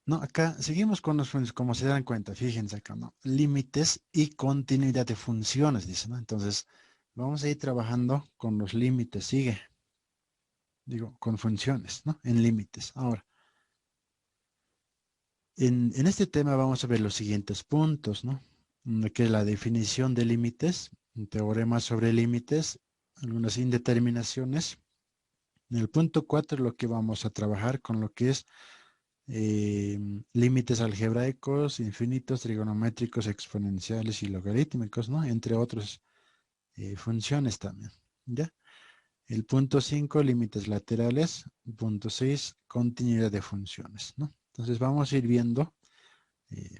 No, acá seguimos con los funciones, como se dan cuenta, fíjense acá, ¿no? Límites y continuidad de funciones, dice, ¿no? Entonces, vamos a ir trabajando con los límites, sigue, digo, con funciones, ¿no? En límites. Ahora, en este tema vamos a ver los siguientes puntos, ¿no? Que es la definición de límites, un teorema sobre límites, algunas indeterminaciones. En el punto 4 lo que vamos a trabajar con lo que es eh, límites algebraicos, infinitos, trigonométricos, exponenciales y logarítmicos, ¿no? Entre otras funciones también, ¿ya? El punto 5 límites laterales. Punto 6 continuidad de funciones, ¿no? Entonces vamos a ir viendo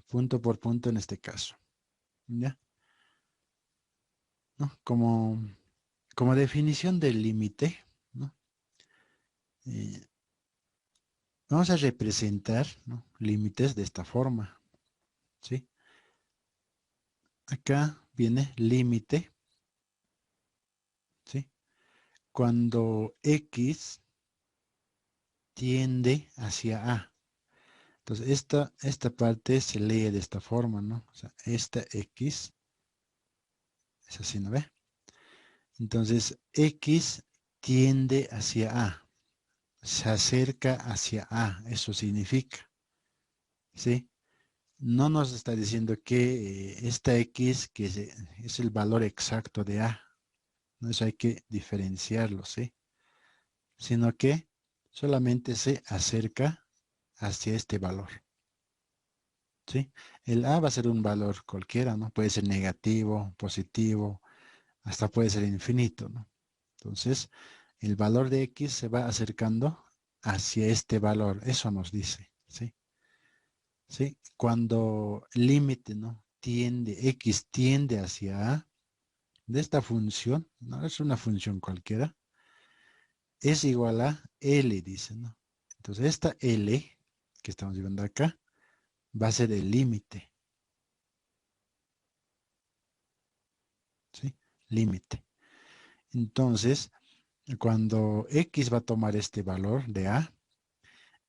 punto por punto en este caso, ¿ya? ¿No? Como definición del límite, ¿no? Eh, vamos a representar, ¿no? Límites de esta forma, ¿sí? Acá viene límite, ¿sí? Cuando X tiende hacia A. Entonces, esta parte se lee de esta forma, ¿no? O sea, esta X es así, ¿no ve? Entonces, X tiende hacia A, se acerca hacia A, eso significa, ¿sí? No nos está diciendo que esta X, es el valor exacto de A, no eso hay que diferenciarlo, ¿sí? Sino que solamente se acerca hacia este valor, ¿sí? El A va a ser un valor cualquiera, ¿no? Puede ser negativo, positivo, hasta puede ser infinito, ¿no? Entonces, el valor de X se va acercando hacia este valor, eso nos dice, ¿sí? ¿Sí? Cuando el límite, ¿no? X tiende hacia A, de esta función, no es una función cualquiera, es igual a L, dice, ¿no? Entonces, esta L que estamos viendo acá va a ser el límite, ¿sí? Límite. Entonces, cuando X va a tomar este valor de A,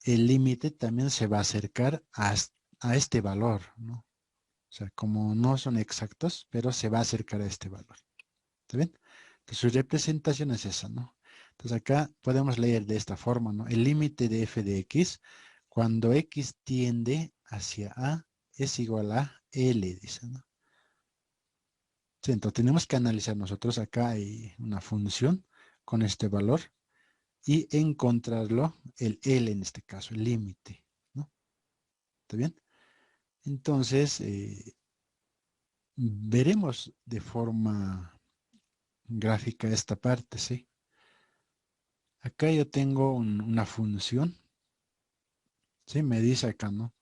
el límite también se va a acercar a este valor, ¿no? O sea, como no son exactos, pero se va a acercar a este valor. ¿Está bien? Entonces, su representación es esa, ¿no? Entonces, acá podemos leer de esta forma, ¿no? El límite de f de x, cuando x tiende hacia a, es igual a L, dice, ¿no? Sí, entonces, tenemos que analizar nosotros acá hay una función con este valor y encontrarlo, el L en este caso, el límite, ¿no? ¿Está bien? Entonces, veremos de forma gráfica esta parte, ¿sí? Acá yo tengo una función, ¿sí? Me dice acá, ¿no?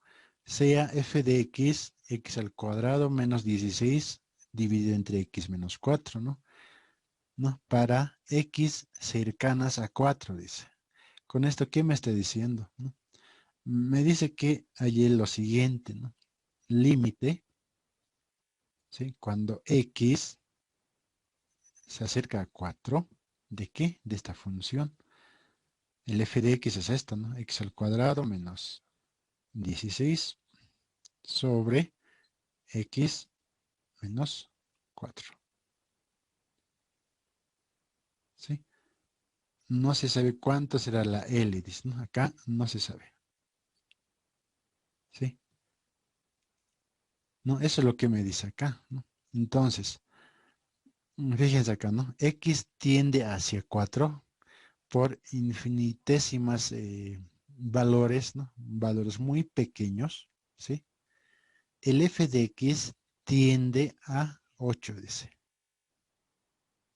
Sea f de x, x al cuadrado menos 16 dividido entre x menos 4, ¿no? ¿No? Para x cercanas a 4, dice. Con esto, ¿qué me está diciendo? ¿No? Me dice que hay lo siguiente, ¿no? Límite, ¿sí? Cuando x se acerca a 4, ¿de qué? De esta función. El f de x es esto, ¿no? X al cuadrado menos 16 sobre x menos 4. ¿Sí? No se sabe cuánto será la L, dice, ¿no? Acá no se sabe. ¿Sí? No, eso es lo que me dice acá, ¿no? Entonces, fíjense acá, ¿no? X tiende hacia 4 por infinitésimas valores, ¿no? Valores muy pequeños, ¿sí? El f de x tiende a 8, dice.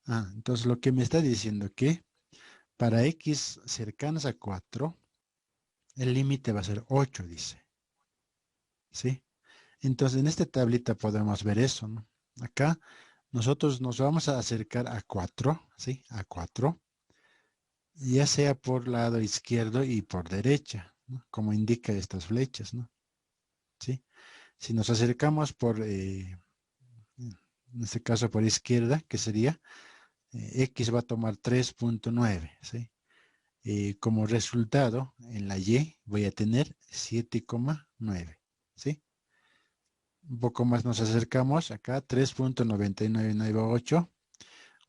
Ah, entonces lo que me está diciendo que para x cercanas a 4, el límite va a ser 8, dice. ¿Sí? Entonces en esta tablita podemos ver eso, ¿no? Acá nosotros nos vamos a acercar a 4, ¿sí? A 4, ya sea por lado izquierdo y por derecha, ¿no? Como indica estas flechas, ¿no? ¿Sí? Si nos acercamos en este caso por izquierda, que sería, x va a tomar 3.9, ¿sí? como resultado en la Y voy a tener 7,9. ¿Sí? Un poco más nos acercamos acá, 3.99998.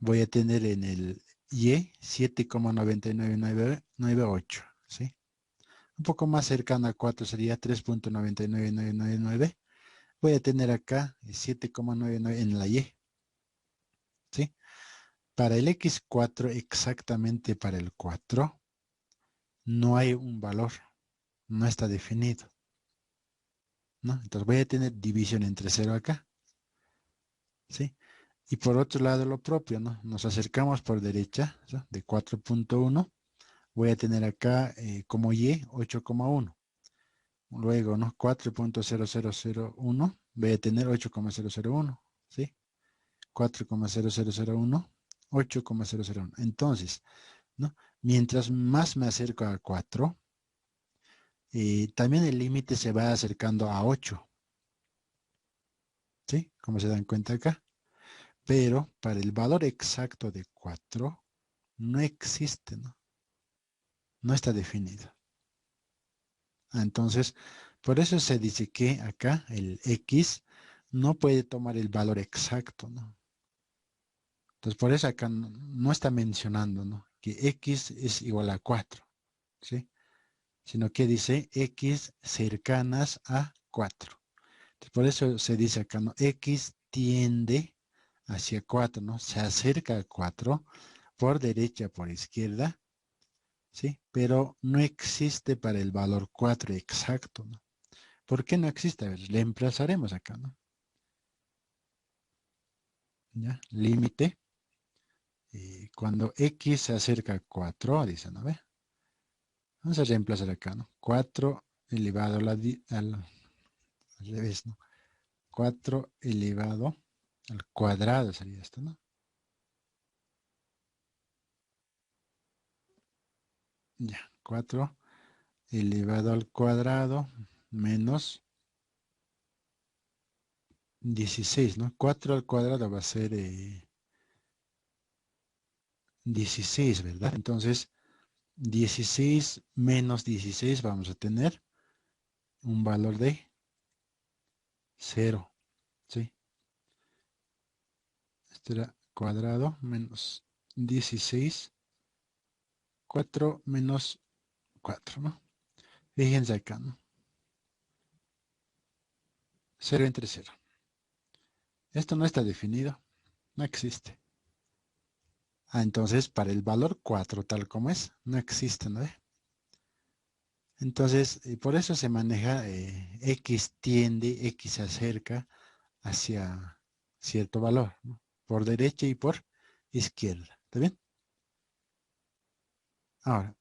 Voy a tener en el Y 7,99998. ¿Sí? Un poco más cercano a 4 sería 3.99999. Voy a tener acá 7,99 en la Y. ¿Sí? Para el X4, exactamente para el 4, no hay un valor, no está definido, ¿no? Entonces voy a tener división entre 0 acá, ¿sí? Y por otro lado lo propio, ¿no? Nos acercamos por derecha, ¿sí? De 4.1, voy a tener acá como Y 8,1. Luego, ¿no? 4.0001, voy a tener 8,001, ¿sí? 4,0001, 8,001. Entonces, ¿no? Mientras más me acerco a 4, también el límite se va acercando a 8, ¿sí? Como se dan cuenta acá. Pero para el valor exacto de 4 no existe, ¿no? No está definido. Entonces, por eso se dice que acá el X no puede tomar el valor exacto, ¿no? Entonces, por eso acá no está mencionando, ¿no? Que X es igual a 4, ¿sí? Sino que dice X cercanas a 4. Entonces, por eso se dice acá, ¿no? X tiende hacia 4, ¿no? Se acerca a 4 por derecha, por izquierda, ¿sí? Pero no existe para el valor 4 exacto, ¿no? ¿Por qué no existe? A ver, le emplazaremos acá, ¿no? ¿Ya? Límite. Cuando X se acerca a 4, dice, ¿no ve? Vamos a reemplazar acá, ¿no? 4 elevado al revés, ¿no? 4 elevado al cuadrado sería esto, ¿no? Ya, 4 elevado al cuadrado menos 16, ¿no? 4 al cuadrado va a ser 16, ¿verdad? Entonces, 16 menos 16 vamos a tener un valor de 0, ¿sí? Este era cuadrado menos 16, 4 menos 4, ¿no? Fíjense acá, ¿no? 0 entre 0. Esto no está definido, no existe. Entonces, para el valor 4 tal como es, no existe, ¿no? Entonces, por eso se maneja X tiende, X se acerca hacia cierto valor, ¿no? Por derecha y por izquierda. ¿Está bien? Ahora,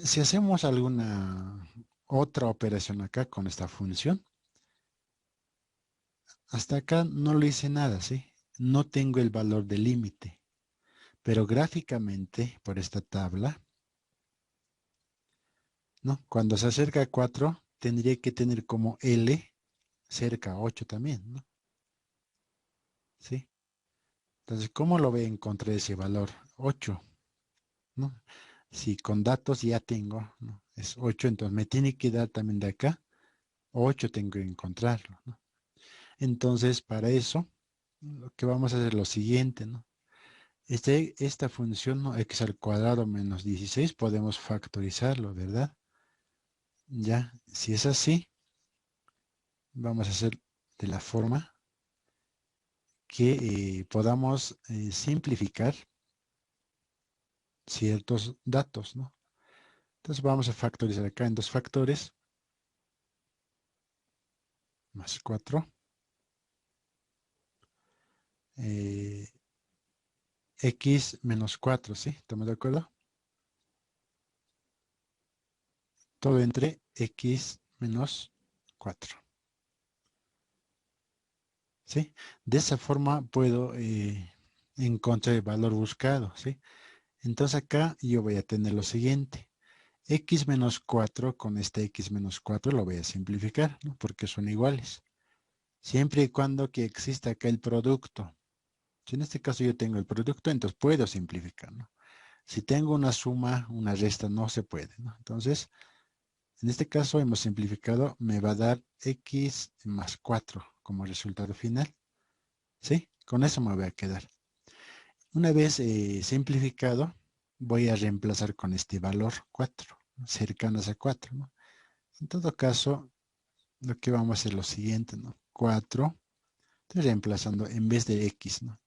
si hacemos alguna otra operación acá con esta función, hasta acá no le hice nada, ¿sí? No tengo el valor del límite, pero gráficamente, por esta tabla, ¿no? Cuando se acerca a 4, tendría que tener como L cerca a 8 también, ¿no? ¿Sí? Entonces, ¿cómo lo voy a encontrar ese valor? 8, ¿no? Si con datos ya tengo, ¿no? Es 8, entonces me tiene que dar también de acá 8, tengo que encontrarlo, ¿no? Entonces, para eso, lo que vamos a hacer es lo siguiente, ¿no? Esta función, ¿no? X al cuadrado menos 16, podemos factorizarlo, ¿verdad? Ya, si es así, vamos a hacer de la forma que podamos simplificar ciertos datos, ¿no? Entonces vamos a factorizar acá en 2 factores, más 4, x menos 4, ¿sí? ¿Estamos de acuerdo? Todo entre x menos 4, ¿sí? De esa forma puedo encontrar el valor buscado, ¿sí? Entonces acá yo voy a tener lo siguiente. X menos 4 con este x menos 4 lo voy a simplificar, ¿no? Porque son iguales. Siempre y cuando que exista acá el producto. Si en este caso yo tengo el producto, entonces puedo simplificar, ¿no? Si tengo una suma, una resta no se puede, ¿no? Entonces, en este caso hemos simplificado, me va a dar x más 4 como resultado final. ¿Sí? Con eso me voy a quedar. Una vez simplificado, voy a reemplazar con este valor 4, ¿no? Cercanas a 4, ¿no? En todo caso, lo que vamos a hacer es lo siguiente, ¿no? 4, estoy reemplazando en vez de x, ¿no?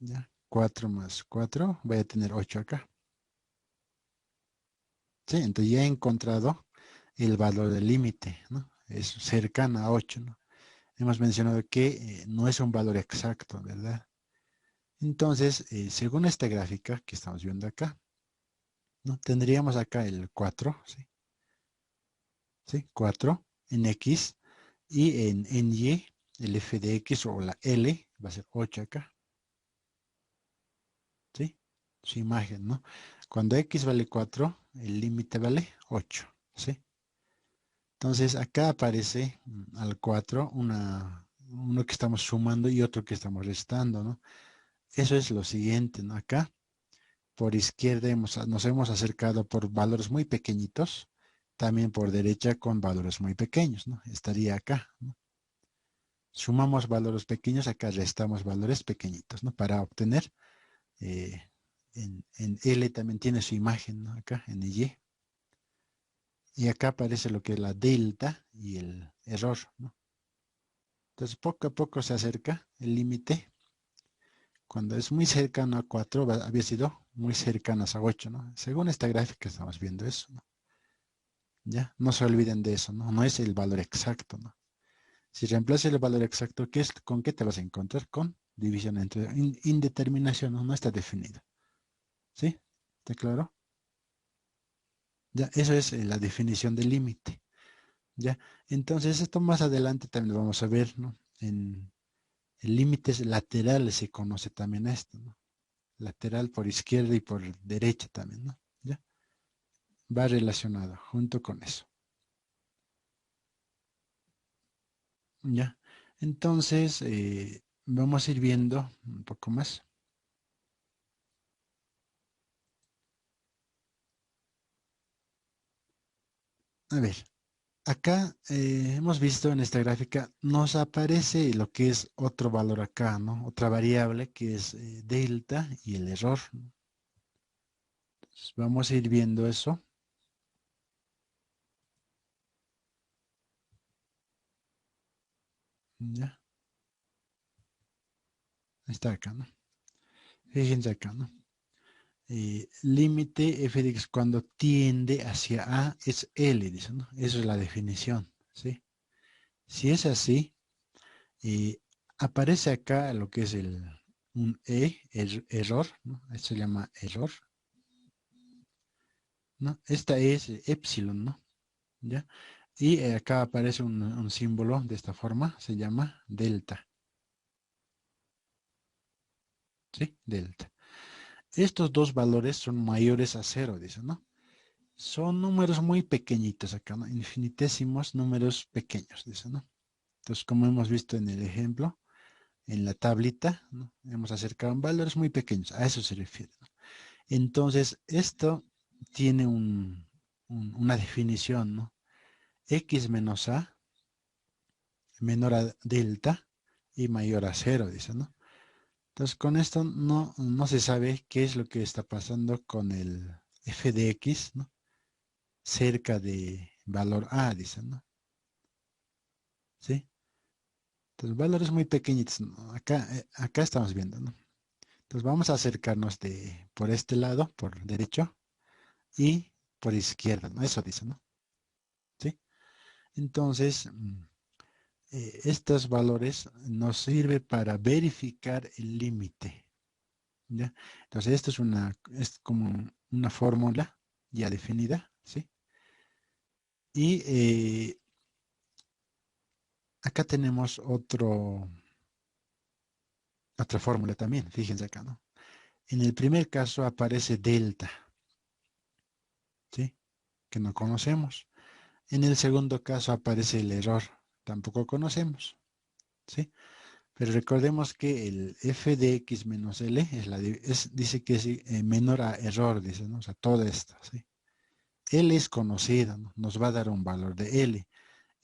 ¿Ya? 4 más 4, voy a tener 8 acá. Sí, entonces ya he encontrado el valor del límite, ¿no? Es cercana a 8, ¿no? Hemos mencionado que no es un valor exacto, ¿verdad? Entonces, según esta gráfica que estamos viendo acá, ¿no? Tendríamos acá el 4, ¿sí? ¿Sí? 4 en X y en Y, el f de X o la L va a ser 8 acá, ¿sí? Su imagen, ¿no? Cuando X vale 4, el límite vale 8, ¿sí? Entonces acá aparece al 4 uno que estamos sumando y otro que estamos restando, ¿no? Eso es lo siguiente, ¿no? Acá por izquierda nos hemos acercado por valores muy pequeñitos, también por derecha con valores muy pequeños, ¿no? Estaría acá, ¿no? Sumamos valores pequeños, acá restamos valores pequeñitos, ¿no? Para obtener, eh, en L también tiene su imagen, ¿no? Acá en Y. Y acá aparece lo que es la delta y el error, ¿no? Entonces poco a poco se acerca el límite. Cuando es muy cercano a 4, había sido muy cercanas a 8, ¿no? Según esta gráfica estamos viendo eso, ¿no? Ya, no se olviden de eso, ¿no? No es el valor exacto, ¿no? Si reemplazas el valor exacto, ¿con qué te vas a encontrar? Con división entre indeterminación, ¿no? No está definido. ¿Sí? ¿Está claro? Ya, eso es la definición del límite. Ya, entonces esto más adelante también lo vamos a ver, ¿no? En límites laterales se conoce también esto, ¿no? Lateral por izquierda y por derecha también, ¿no? Ya, va relacionado junto con eso. Ya, entonces vamos a ir viendo un poco más. A ver, acá hemos visto en esta gráfica, nos aparece lo que es otro valor acá, ¿no? Otra variable que es delta y el error, ¿no? Entonces, vamos a ir viendo eso. Ya, está acá, ¿no? Fíjense acá, ¿no? Límite f de x cuando tiende hacia A es L, dice, ¿no? Eso es la definición, ¿sí? Si es así, eh, aparece acá lo que es un error, ¿no? Esto se llama error, ¿no? Esta es epsilon, ¿no? ¿Ya? Y acá aparece un símbolo de esta forma, se llama delta, ¿sí? Delta. Estos dos valores son mayores a cero, dice, ¿no? Son números muy pequeñitos acá, ¿no? Infinitesimos, números pequeños, dice, ¿no? Entonces, como hemos visto en el ejemplo, en la tablita, ¿no? Hemos acercado valores muy pequeños, a eso se refiere, ¿no? Entonces, esto tiene una definición, ¿no? X menos A menor a delta y mayor a cero, dice, ¿no? Entonces, con esto no se sabe qué es lo que está pasando con el f de x, ¿no? Cerca de valor A, dice, ¿no? ¿Sí? Entonces, valores muy pequeñitos, ¿no? Acá estamos viendo, ¿no? Entonces, vamos a acercarnos por este lado, por derecho, y por izquierda, ¿no? Eso dice, ¿no? ¿Sí? Entonces, estos valores nos sirven para verificar el límite, ¿ya? Entonces, esto es como una fórmula ya definida, ¿sí? Y acá tenemos otra fórmula también, fíjense acá, ¿no? En el primer caso aparece delta, ¿sí? Que no conocemos. En el segundo caso aparece el error, tampoco conocemos, ¿sí? Pero recordemos que el f de x menos L dice que es menor a error, dice, ¿no? O sea, toda esta, ¿sí? L es conocida, ¿no? Nos va a dar un valor de L.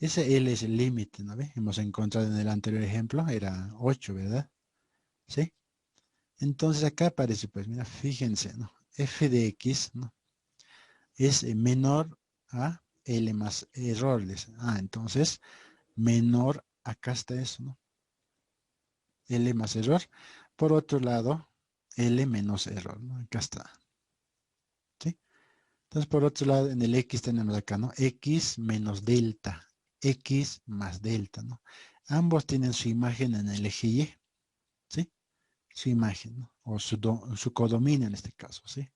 Ese L es el límite, ¿no ve? Hemos encontrado en el anterior ejemplo, era 8, ¿verdad? ¿Sí? Entonces acá aparece, pues mira, fíjense, ¿no? F de x, ¿no? Es menor a L más error. Entonces, menor, acá está eso, ¿no? L más error. Por otro lado, L menos error, ¿no? Acá está. ¿Sí? Entonces, por otro lado, en el X tenemos acá, ¿no? X menos delta. X más delta, ¿no? Ambos tienen su imagen en el eje Y, ¿sí? Su imagen, ¿no? O su codominio en este caso, ¿sí?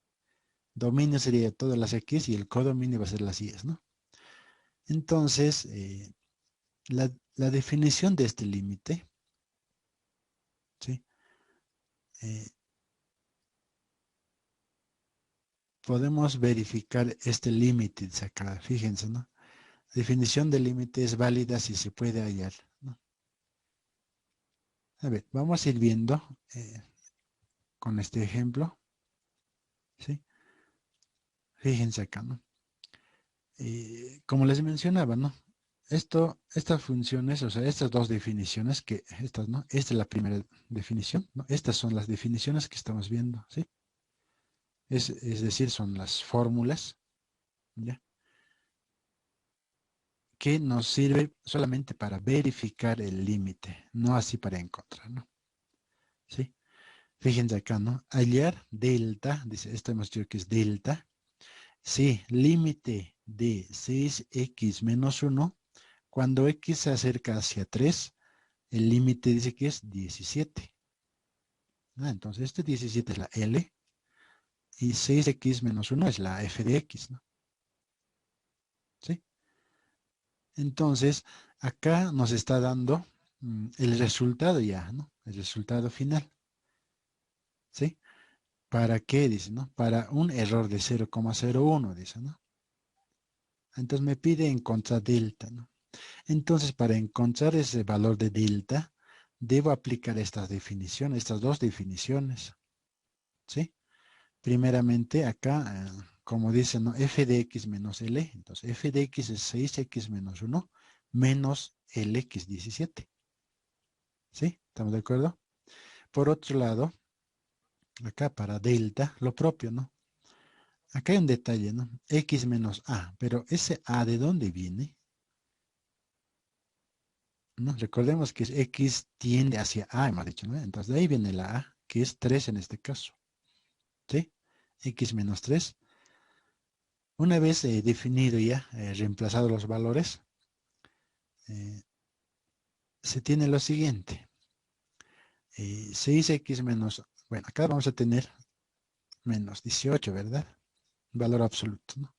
Dominio sería todas las X y el codominio va a ser las Y, ¿no? Entonces, la definición de este límite, ¿sí? Eh, podemos verificar este límite, dice acá, fíjense, ¿no? Definición de límite es válida si se puede hallar, ¿no? A ver, vamos a ir viendo con este ejemplo, ¿sí? Fíjense acá, ¿no? Como les mencionaba, ¿no? Estas funciones, o sea, estas dos definiciones, estas, ¿no? Esta es la primera definición, ¿no? Estas son las definiciones que estamos viendo, ¿sí? Es decir, son las fórmulas, ¿ya? Que nos sirve solamente para verificar el límite, no así para encontrar, ¿no? ¿Sí? Fíjense acá, ¿no? Hallar delta, dice, esto hemos dicho que es delta. Sí, límite de 6x menos 1, cuando x se acerca hacia 3, el límite dice que es 17. Entonces, este 17 es la L y 6x menos 1 es la f de x, ¿no? ¿Sí? Entonces, acá nos está dando el resultado ya, ¿no? El resultado final, ¿sí? ¿Para qué? Dice, ¿no? Para un error de 0,01, dice, ¿no? Entonces me pide encontrar delta, ¿no? Entonces, para encontrar ese valor de delta, debo aplicar estas definiciones, estas dos definiciones, ¿sí? Primeramente, acá, como dice, ¿no? F de x menos L, entonces f de x es 6x menos 1 menos Lx 17, ¿sí? ¿Estamos de acuerdo? Por otro lado, acá para delta, lo propio, ¿no? Acá hay un detalle, ¿no? X menos A, pero ese A, ¿de dónde viene? ¿No? Recordemos que X tiende hacia A, hemos dicho, ¿no? Entonces de ahí viene la A, que es 3 en este caso, ¿sí? X menos 3. Una vez definido ya, reemplazado los valores, eh, se tiene lo siguiente. 6x menos, bueno, acá vamos a tener menos 18, ¿verdad? Valor absoluto, ¿no?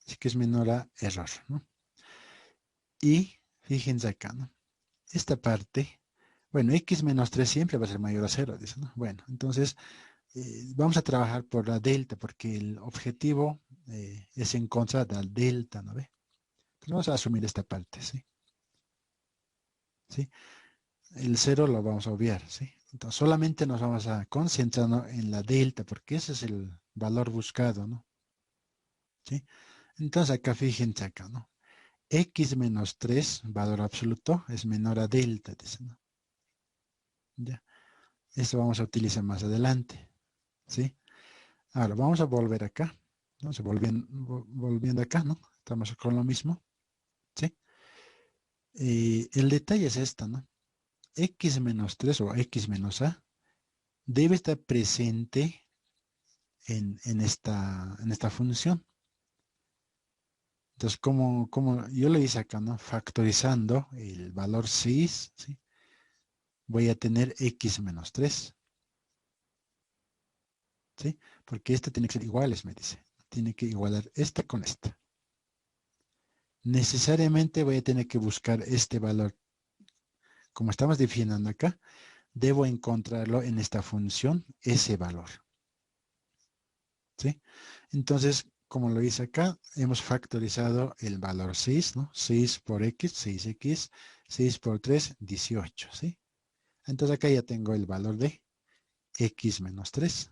Así que es menor a error, ¿no? Y fíjense acá, ¿no? Esta parte, bueno, x menos 3 siempre va a ser mayor a 0, dice, ¿no? Bueno, entonces vamos a trabajar por la delta, porque el objetivo es encontrar la delta, ¿no ve? Entonces vamos a asumir esta parte, ¿sí? ¿Sí? El 0 lo vamos a obviar, ¿sí? Entonces solamente nos vamos a concentrar, ¿no?, en la delta, porque ese es el valor buscado, ¿no? ¿Sí? Entonces acá fíjense acá, ¿no? X menos 3, valor absoluto, es menor a delta, dice, ¿no? Ya. Esto vamos a utilizar más adelante, ¿sí? Ahora vamos a volver acá, ¿no? Volviendo acá, ¿no? Estamos con lo mismo, ¿sí? El detalle es esta, ¿no? X menos 3 o X menos A debe estar presente en esta función. Entonces, como yo le hice acá, ¿no? Factorizando el valor 6, ¿sí? Voy a tener X menos 3, ¿sí? Porque este tiene que ser iguales, me dice. Tiene que igualar esta con esta. Necesariamente voy a tener que buscar este valor. Como estamos definiendo acá, debo encontrarlo en esta función, ese valor, ¿sí? Entonces, como lo hice acá, hemos factorizado el valor 6, ¿no? 6 por x, 6x, 6 por 3, 18, ¿sí? Entonces acá ya tengo el valor de x menos 3.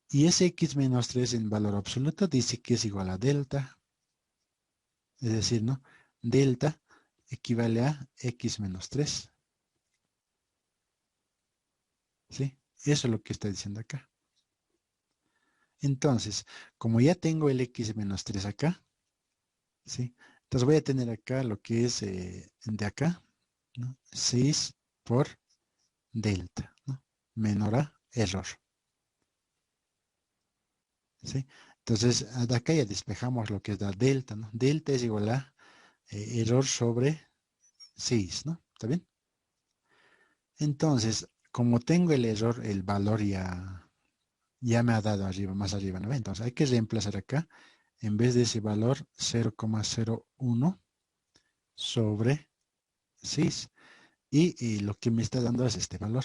Y ese x menos 3 en valor absoluto dice que es igual a delta. Es decir, ¿no? Delta equivale a x menos 3. ¿Sí? Eso es lo que está diciendo acá. Entonces, como ya tengo el x menos 3 acá, ¿sí? Entonces voy a tener acá lo que es de acá, ¿no? 6 por delta, ¿no? Menor a error. ¿Sí? Entonces, de acá ya despejamos lo que es la delta, ¿no? Delta es igual a error sobre 6, ¿no? ¿Está bien? Entonces, como tengo el error, el valor ya me ha dado arriba, más arriba, ¿no? Entonces hay que reemplazar acá, en vez de ese valor, 0,01 sobre 6. Y lo que me está dando es este valor.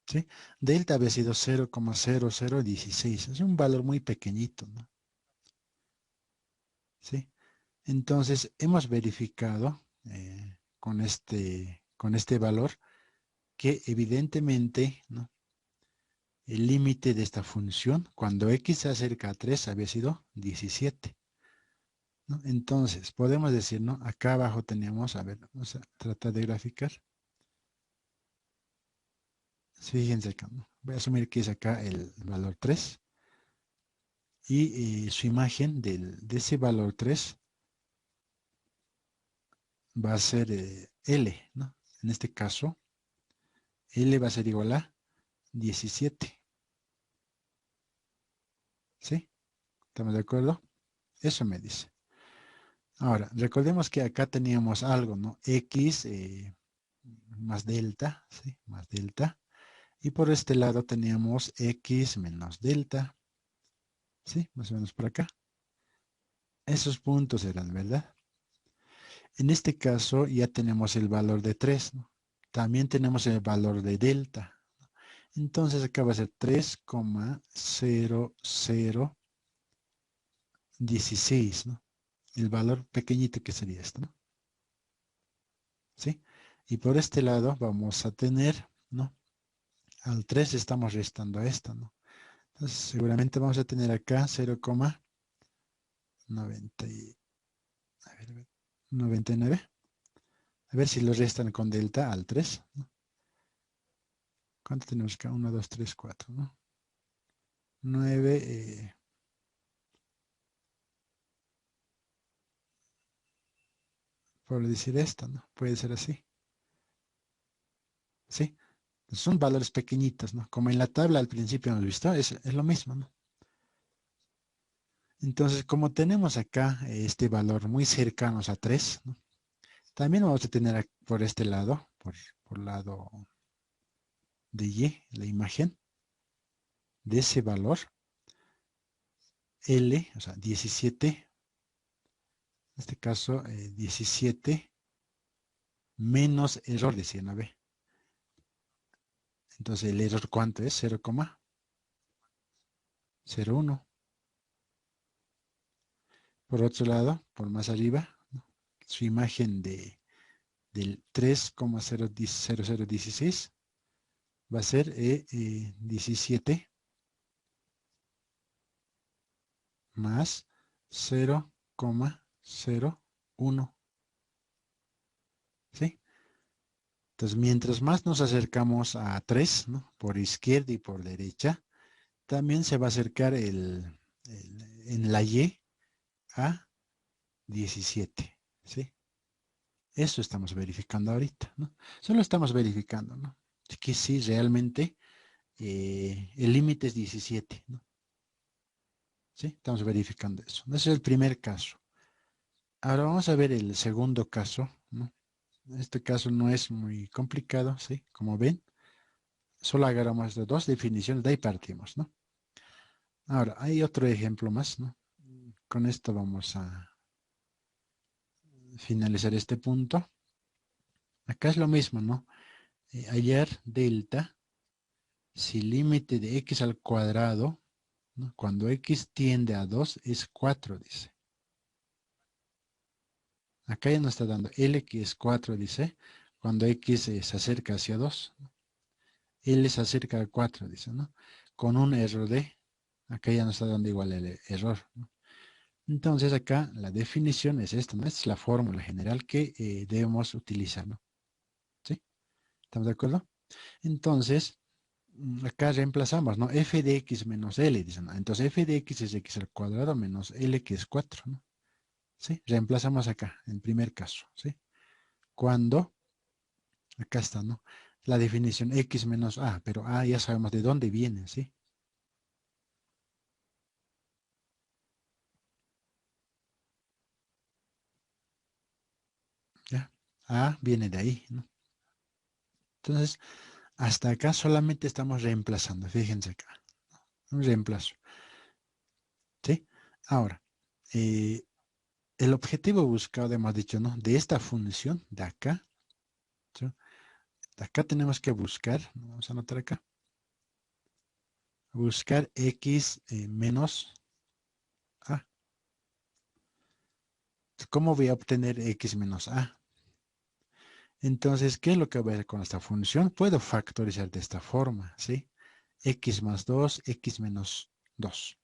¿Sí? Delta había sido 0,0016. Es un valor muy pequeñito, ¿no? ¿Sí? Entonces, hemos verificado con este valor que evidentemente, ¿no? El límite de esta función, cuando x se acerca a 3, había sido 17. ¿No? Entonces, podemos decir, ¿no? Acá abajo teníamos, a ver, vamos a tratar de graficar. Fíjense acá, ¿no? Voy a asumir que es acá el valor 3. Y su imagen de ese valor 3 va a ser L, ¿no? En este caso, L va a ser igual a 17. ¿Sí? ¿Estamos de acuerdo? Eso me dice. Ahora, recordemos que acá teníamos algo, ¿no? X más delta, ¿sí? Más delta. Y por este lado teníamos X menos delta, ¿sí? Más o menos por acá. Esos puntos eran, ¿verdad? En este caso ya tenemos el valor de 3, ¿no? También tenemos el valor de delta. Entonces acá va a ser 3,0016, ¿no? El valor pequeñito que sería esto, ¿no? ¿Sí? Y por este lado vamos a tener, ¿no? Al 3 estamos restando a esto, ¿no? Entonces seguramente vamos a tener acá 0,90 a ver, 99. A ver si lo restan con delta al 3, ¿no? ¿Cuánto tenemos acá? 1, 2, 3, 4, ¿no? 9, por decir esto, ¿no? Puede ser así, ¿sí? Son valores pequeñitos, ¿no? Como en la tabla al principio hemos visto, es lo mismo, ¿no? Entonces, como tenemos acá este valor muy cercanos a 3, ¿no? También vamos a tener por este lado, por lado de Y, la imagen de ese valor, L, o sea, 17, en este caso 17 menos error de 100, a ver. Entonces, ¿el error cuánto es? 0,01. Por otro lado, por más arriba, ¿no? Su imagen del 3,0016 va a ser 17 más 0,01. ¿Sí? Entonces, mientras más nos acercamos a 3, ¿no? Por izquierda y por derecha, también se va a acercar en la Y a 17. ¿Sí? Eso estamos verificando ahorita, ¿no? Solo estamos verificando, ¿no? Que sí, realmente el límite es 17, ¿no? ¿Sí? Estamos verificando eso. Ese es el primer caso. Ahora vamos a ver el segundo caso, ¿no? Este caso no es muy complicado, ¿sí? Como ven, solo agarramos de dos definiciones, de ahí partimos, ¿no? Ahora, hay otro ejemplo más, ¿no? Con esto vamos a finalizar este punto. Acá es lo mismo, ¿no? Hallar delta si límite de x al cuadrado, ¿no? Cuando x tiende a 2 es 4, dice. Acá ya nos está dando L que es 4, dice. cuando X se acerca hacia 2, L se acerca a 4, dice, ¿no? Con un error de, acá ya nos está dando igual el error, ¿no? Entonces acá la definición es esta, ¿no? Esta es la fórmula general que debemos utilizar, ¿no? ¿Sí? ¿Estamos de acuerdo? Entonces, acá reemplazamos, ¿no? F de X menos L, dicen, ¿no? Entonces F de X es X al cuadrado menos L, que es 4, ¿no? ¿Sí? Reemplazamos acá, en primer caso, ¿sí? Cuando, acá está, ¿no? La definición X menos A, pero A ya sabemos de dónde viene, ¿sí? ¿Ya? A viene de ahí, ¿no? Entonces, hasta acá solamente estamos reemplazando, fíjense acá, un reemplazo, ¿sí? Ahora, eh, el objetivo buscado, hemos dicho, ¿no? De esta función de acá, ¿sí? De acá tenemos que buscar, vamos a anotar acá, buscar X menos A. ¿Cómo voy a obtener X menos A? Entonces, ¿qué es lo que voy a hacer con esta función? Puedo factorizar de esta forma, ¿sí? X más 2, X menos 2.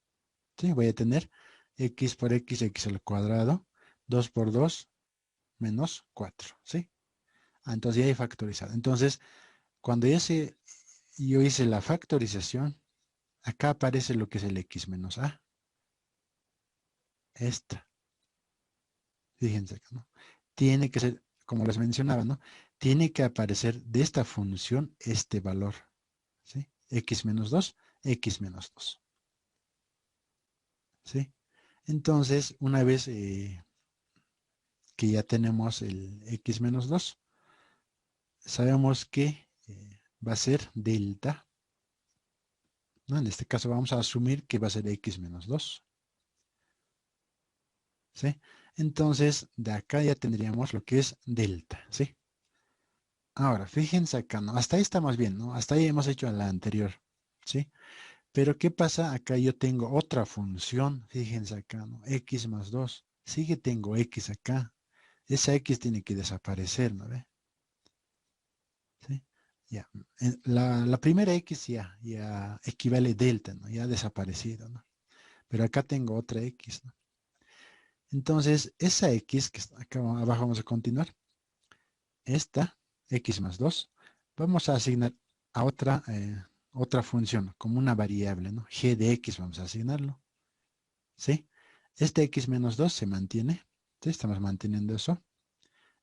¿Sí? Voy a tener X por X, X al cuadrado, 2 por 2, menos 4, ¿sí? Entonces ya he factorizado. Entonces, cuando yo hice la factorización, acá aparece lo que es el X menos A. Esta. Fíjense acá, ¿no? Tiene que ser, como les mencionaba, ¿no? Tiene que aparecer de esta función este valor, ¿sí? X menos 2, X menos 2, ¿sí? Entonces, una vez que ya tenemos el X menos 2, sabemos que va a ser delta, ¿no? En este caso vamos a asumir que va a ser X menos 2, ¿sí? Entonces, de acá ya tendríamos lo que es delta, ¿sí? Ahora, fíjense acá, ¿no? Hasta ahí estamos bien, ¿no? Hasta ahí hemos hecho la anterior, ¿sí? Pero ¿qué pasa? Acá yo tengo otra función, fíjense acá, ¿no? X más 2. Sí que tengo X acá. Esa X tiene que desaparecer, ¿no ve? ¿Sí? Ya. La primera X ya equivale delta, ¿no? Ya ha desaparecido, ¿no? Pero acá tengo otra X, ¿no? Entonces, esa X que está acá abajo vamos a continuar. Esta, X más 2, vamos a asignar a otra función, como una variable, ¿no? G de X vamos a asignarlo, ¿sí? Este X menos 2 se mantiene, ¿sí? Estamos manteniendo eso,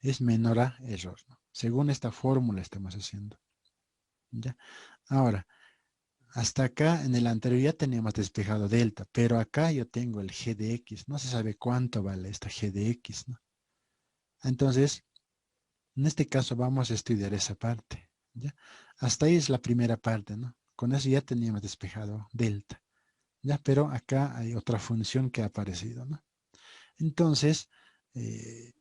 es menor a error, ¿no? Según esta fórmula estamos haciendo, ¿ya? Ahora, hasta acá en el anterior ya teníamos despejado delta, pero acá yo tengo el G de X, no se sabe cuánto vale esta G de X, ¿no? Entonces, en este caso vamos a estudiar esa parte, ¿ya? Hasta ahí es la primera parte, ¿no? Con eso ya teníamos despejado delta, ¿ya? Pero acá hay otra función que ha aparecido, ¿no? Entonces,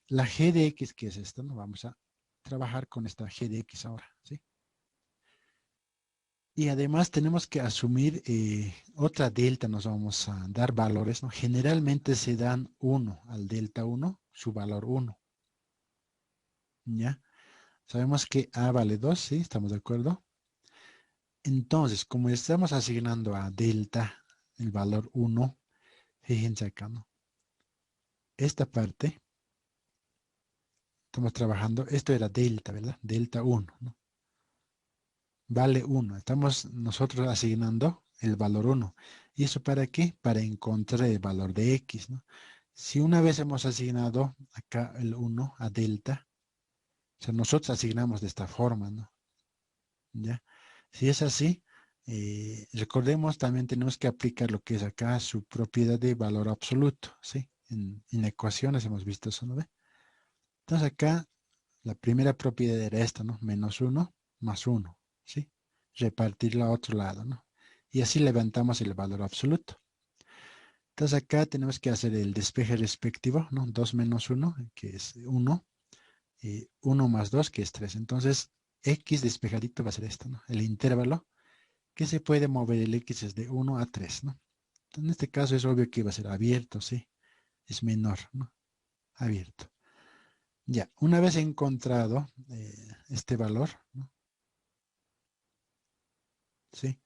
la G de X, que es esto, ¿no? Vamos a trabajar con esta G de X ahora, ¿sí? Y además tenemos que asumir otra delta, nos vamos a dar valores, ¿no? Generalmente se dan 1 al delta 1, su valor 1, ¿ya? Sabemos que A vale 2, ¿sí? ¿Estamos de acuerdo? Entonces, como estamos asignando a delta el valor 1, fíjense acá, ¿no? Esta parte, estamos trabajando, esto era delta, ¿verdad? Delta 1, ¿no? Vale 1. Estamos nosotros asignando el valor 1. ¿Y eso para qué? Para encontrar el valor de X, ¿no? Si una vez hemos asignado acá el 1 a delta, o sea, nosotros asignamos de esta forma, ¿no? ¿Ya? Si es así, recordemos también tenemos que aplicar lo que es acá su propiedad de valor absoluto, ¿sí? En ecuaciones hemos visto eso, ¿no ve? Entonces acá la primera propiedad era esta, ¿no? Menos 1 más 1, ¿sí? Repartirlo a otro lado, ¿no? Y así levantamos el valor absoluto. Entonces acá tenemos que hacer el despeje respectivo, ¿no? 2 menos 1, que es 1, y 1 más 2, que es 3. Entonces, X despejadito va a ser esto, ¿no? El intervalo que se puede mover el X es de 1 a 3, ¿no? Entonces, en este caso es obvio que va a ser abierto, ¿sí? Es menor, ¿no? Abierto. Ya, una vez encontrado este valor, ¿no? ¿Sí?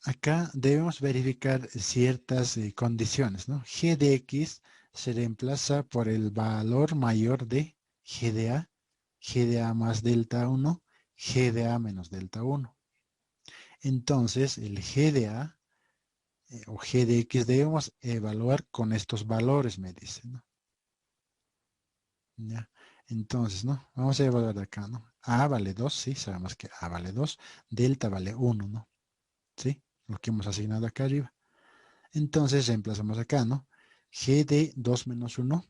Acá debemos verificar ciertas condiciones, ¿no? G de X se reemplaza por el valor mayor de G de A más delta 1, G de A menos delta 1. Entonces, el G de A o G de X debemos evaluar con estos valores, me dice, ¿no? ¿Ya? Entonces, ¿no? Vamos a evaluar acá, ¿no? A vale 2, sí, sabemos que A vale 2, delta vale 1, ¿no? ¿Sí? Lo que hemos asignado acá arriba. Entonces reemplazamos acá, ¿no? G de 2 menos 1,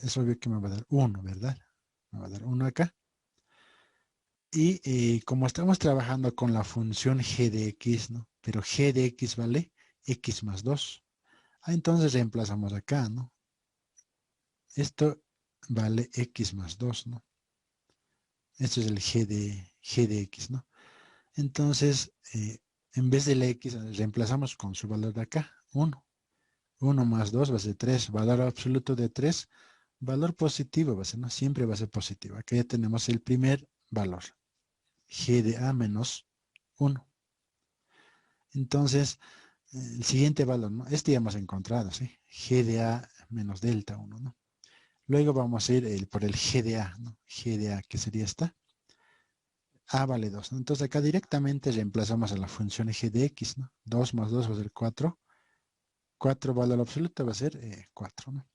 es obvio que me va a dar 1, ¿verdad? Me va a dar 1 acá. Y como estamos trabajando con la función G de X, ¿no? Pero G de X vale X más 2. Entonces reemplazamos acá, ¿no? Esto vale X más 2, ¿no? Esto es el G de X, ¿no? Entonces, en vez de la X, reemplazamos con su valor de acá, 1. 1 más 2 va a ser 3. Valor absoluto de 3. Valor positivo va a ser, ¿no? Siempre va a ser positivo. Aquí ya tenemos el primer valor. G de A menos 1. Entonces, el siguiente valor, ¿no? Este ya hemos encontrado, ¿sí? G de A menos delta 1, ¿no? Luego vamos a ir por el G de A, ¿no? G de A, que sería esta. A vale 2, ¿no? Entonces acá directamente reemplazamos a la función G de X, ¿no? 2 más 2 va a ser 4. 4 valor absoluto va a ser 4, ¿no?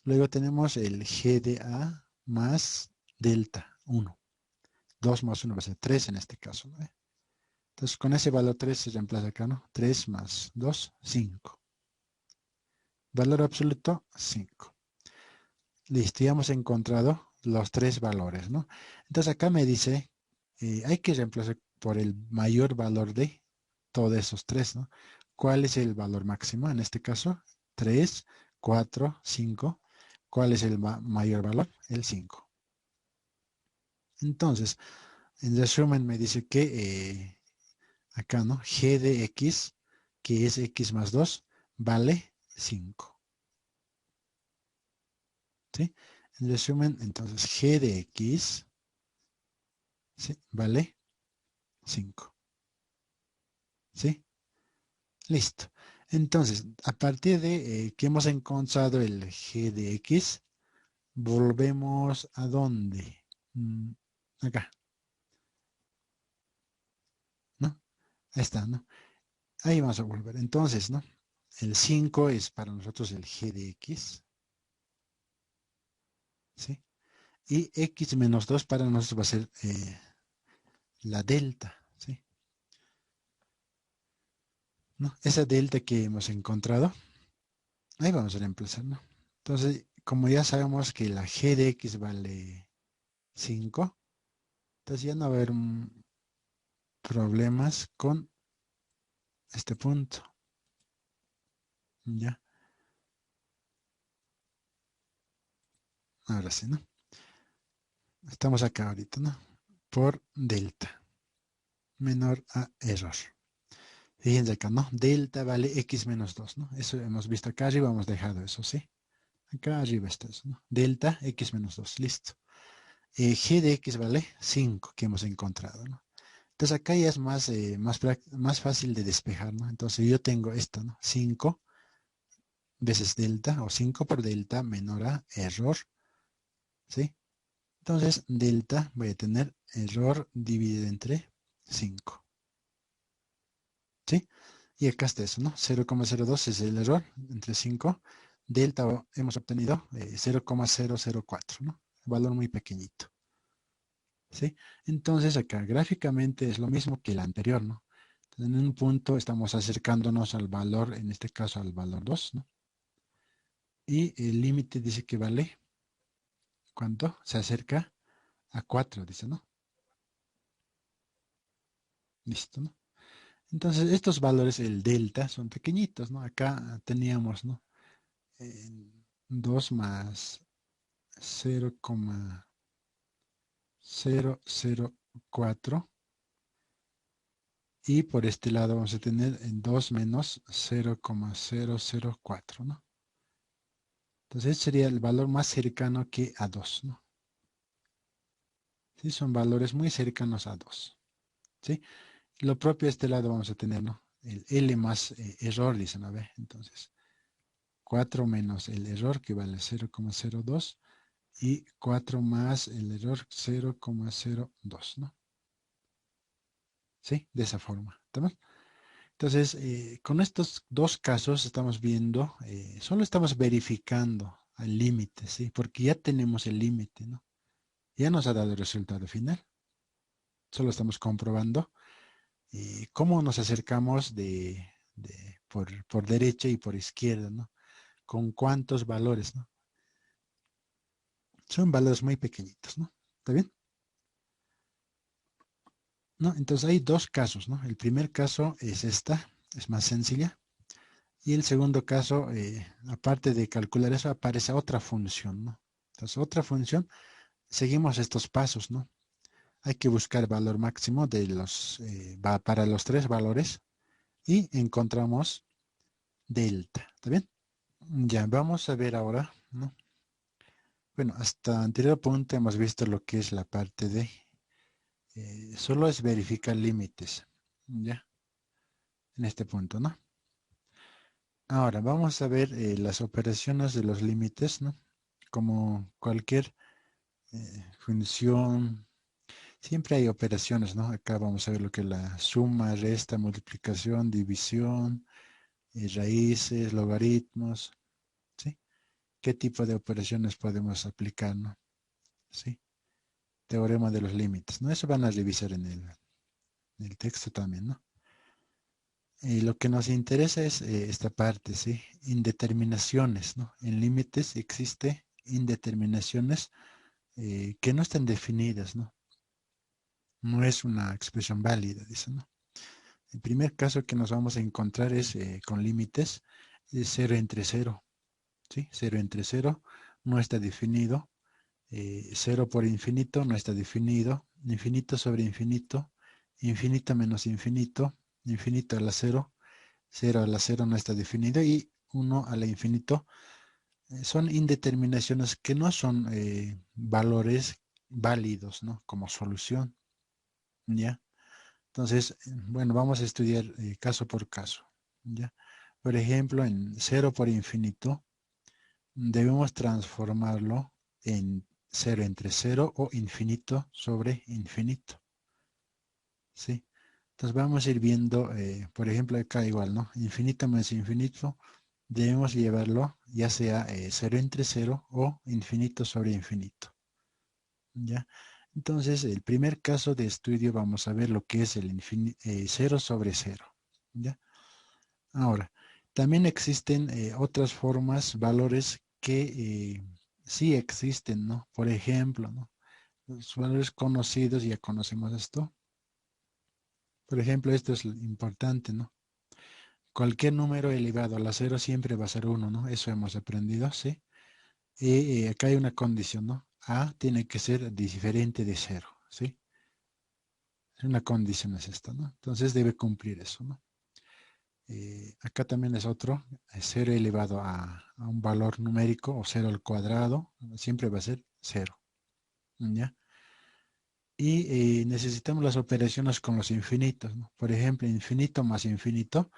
Luego tenemos el G de A más delta 1. 2 más 1 va a ser 3 en este caso, ¿no? Entonces con ese valor 3 se reemplaza acá, ¿no? 3 más 2, 5. Valor absoluto, 5. Listo, ya hemos encontrado los tres valores, ¿no? Entonces acá me dice, hay que reemplazar por el mayor valor de todos esos tres, ¿no? ¿Cuál es el valor máximo? En este caso, 3, 4, 5. ¿Cuál es el mayor valor? El 5. Entonces, en resumen me dice que acá, ¿no? G de X, que es X más 2, vale 5. ¿Sí? En resumen, entonces G de X, ¿sí? Vale 5. ¿Sí? Listo. Entonces, a partir de que hemos encontrado el G de X, volvemos a dónde? Mm, Acá, ¿no? Ahí está, ¿no? Ahí vamos a volver. Entonces, ¿no? El 5 es para nosotros el G de X, ¿sí? Y X menos 2 para nosotros va a ser la delta, ¿sí? ¿No? Esa delta que hemos encontrado, ahí vamos a reemplazar, ¿no? Entonces, como ya sabemos que la G de X vale 5, entonces ya no va a haber problemas con este punto. ¿Ya? Ahora sí, ¿no? Estamos acá ahorita, ¿no? Por delta menor a error. Fíjense acá, ¿no? Delta vale x menos 2, ¿no? Eso hemos visto acá arriba, hemos dejado eso, ¿sí? Acá arriba está eso, ¿no? Delta x menos 2, listo. G de x vale 5 que hemos encontrado, ¿no? Entonces acá ya es más fácil de despejar, ¿no? Entonces yo tengo esto, ¿no? 5 veces delta o 5 por delta menor a error, ¿sí? Entonces delta voy a tener error dividido entre 5, ¿sí? Y acá está eso, ¿no? 0,02 es el error entre 5. Delta hemos obtenido 0,004, ¿no? Valor muy pequeñito, ¿sí? Entonces acá gráficamente es lo mismo que el anterior, ¿no? En un punto estamos acercándonos al valor, en este caso al valor 2, ¿no? Y el límite dice que vale, ¿cuánto? Se acerca a 4, dice, ¿no? Listo, ¿no? Entonces estos valores, el delta, son pequeñitos, ¿no? Acá teníamos, ¿no? 2 más 0,004 y por este lado vamos a tener en 2 menos 0,004, ¿no? Entonces, este sería el valor más cercano que a 2, ¿no? ¿Sí? Son valores muy cercanos a 2, ¿sí? Lo propio de este lado vamos a tener, ¿no? El L más error, dicen, a ver, entonces, 4 menos el error, que vale 0,02, y 4 más el error 0,02, ¿no? ¿Sí? De esa forma, ¿estamos? Entonces, con estos dos casos estamos viendo, solo estamos verificando el límite, ¿sí? Porque ya tenemos el límite, ¿no? Ya nos ha dado el resultado final. Solo estamos comprobando cómo nos acercamos por derecha y por izquierda, ¿no? Con cuántos valores, ¿no? Son valores muy pequeñitos, ¿no? ¿Está bien? ¿No? Entonces hay dos casos, ¿no? El primer caso es esta, es más sencilla. Y el segundo caso, aparte de calcular eso, aparece otra función, ¿no? Entonces, otra función, seguimos estos pasos, ¿no? Hay que buscar el valor máximo para los tres valores y encontramos delta, ¿está bien? Ya, vamos a ver ahora, ¿no? Bueno, hasta anterior punto hemos visto lo que es la parte de, solo es verificar límites, ¿ya? En este punto, ¿no? Ahora, vamos a ver las operaciones de los límites, ¿no? Como cualquier función, siempre hay operaciones, ¿no? Acá vamos a ver lo que es la suma, resta, multiplicación, división, raíces, logaritmos, ¿sí? ¿Qué tipo de operaciones podemos aplicar, ¿no? ¿Sí? Teorema de los límites, ¿no? Eso van a revisar en el texto también, ¿no? Lo que nos interesa es esta parte, ¿sí? Indeterminaciones, ¿no? En límites existe indeterminaciones que no están definidas, ¿no? No es una expresión válida, dice, ¿no? El primer caso que nos vamos a encontrar es con límites de 0 entre 0, ¿sí? 0 entre 0 no está definido, 0 por infinito no está definido, infinito sobre infinito, infinito menos infinito, infinito a la 0, 0 a la 0 no está definido y 1 a la infinito. Son indeterminaciones que no son valores válidos, ¿no? Como solución, ¿ya? Entonces, bueno, vamos a estudiar caso por caso, ¿ya? Por ejemplo, en 0 por infinito, debemos transformarlo en 0 entre 0 o infinito sobre infinito, ¿sí? Entonces vamos a ir viendo, por ejemplo, acá igual, ¿no? Infinito más infinito, debemos llevarlo ya sea 0 entre 0 o infinito sobre infinito, ¿ya? Entonces, el primer caso de estudio vamos a ver lo que es el 0 sobre 0, ¿ya? Ahora, también existen otras formas, valores que sí existen, ¿no? Por ejemplo, ¿no? Los valores conocidos, ya conocemos esto. Por ejemplo, esto es importante, ¿no? Cualquier número elevado a la cero siempre va a ser 1, ¿no? Eso hemos aprendido, ¿sí? Y acá hay una condición, ¿no? A tiene que ser diferente de 0, ¿sí? Una condición es esta, ¿no? Entonces debe cumplir eso, ¿no? Acá también es otro, 0 elevado a un valor numérico o 0 al cuadrado, siempre va a ser 0, ¿ya? Y necesitamos las operaciones con los infinitos, ¿no? Por ejemplo, infinito más infinito,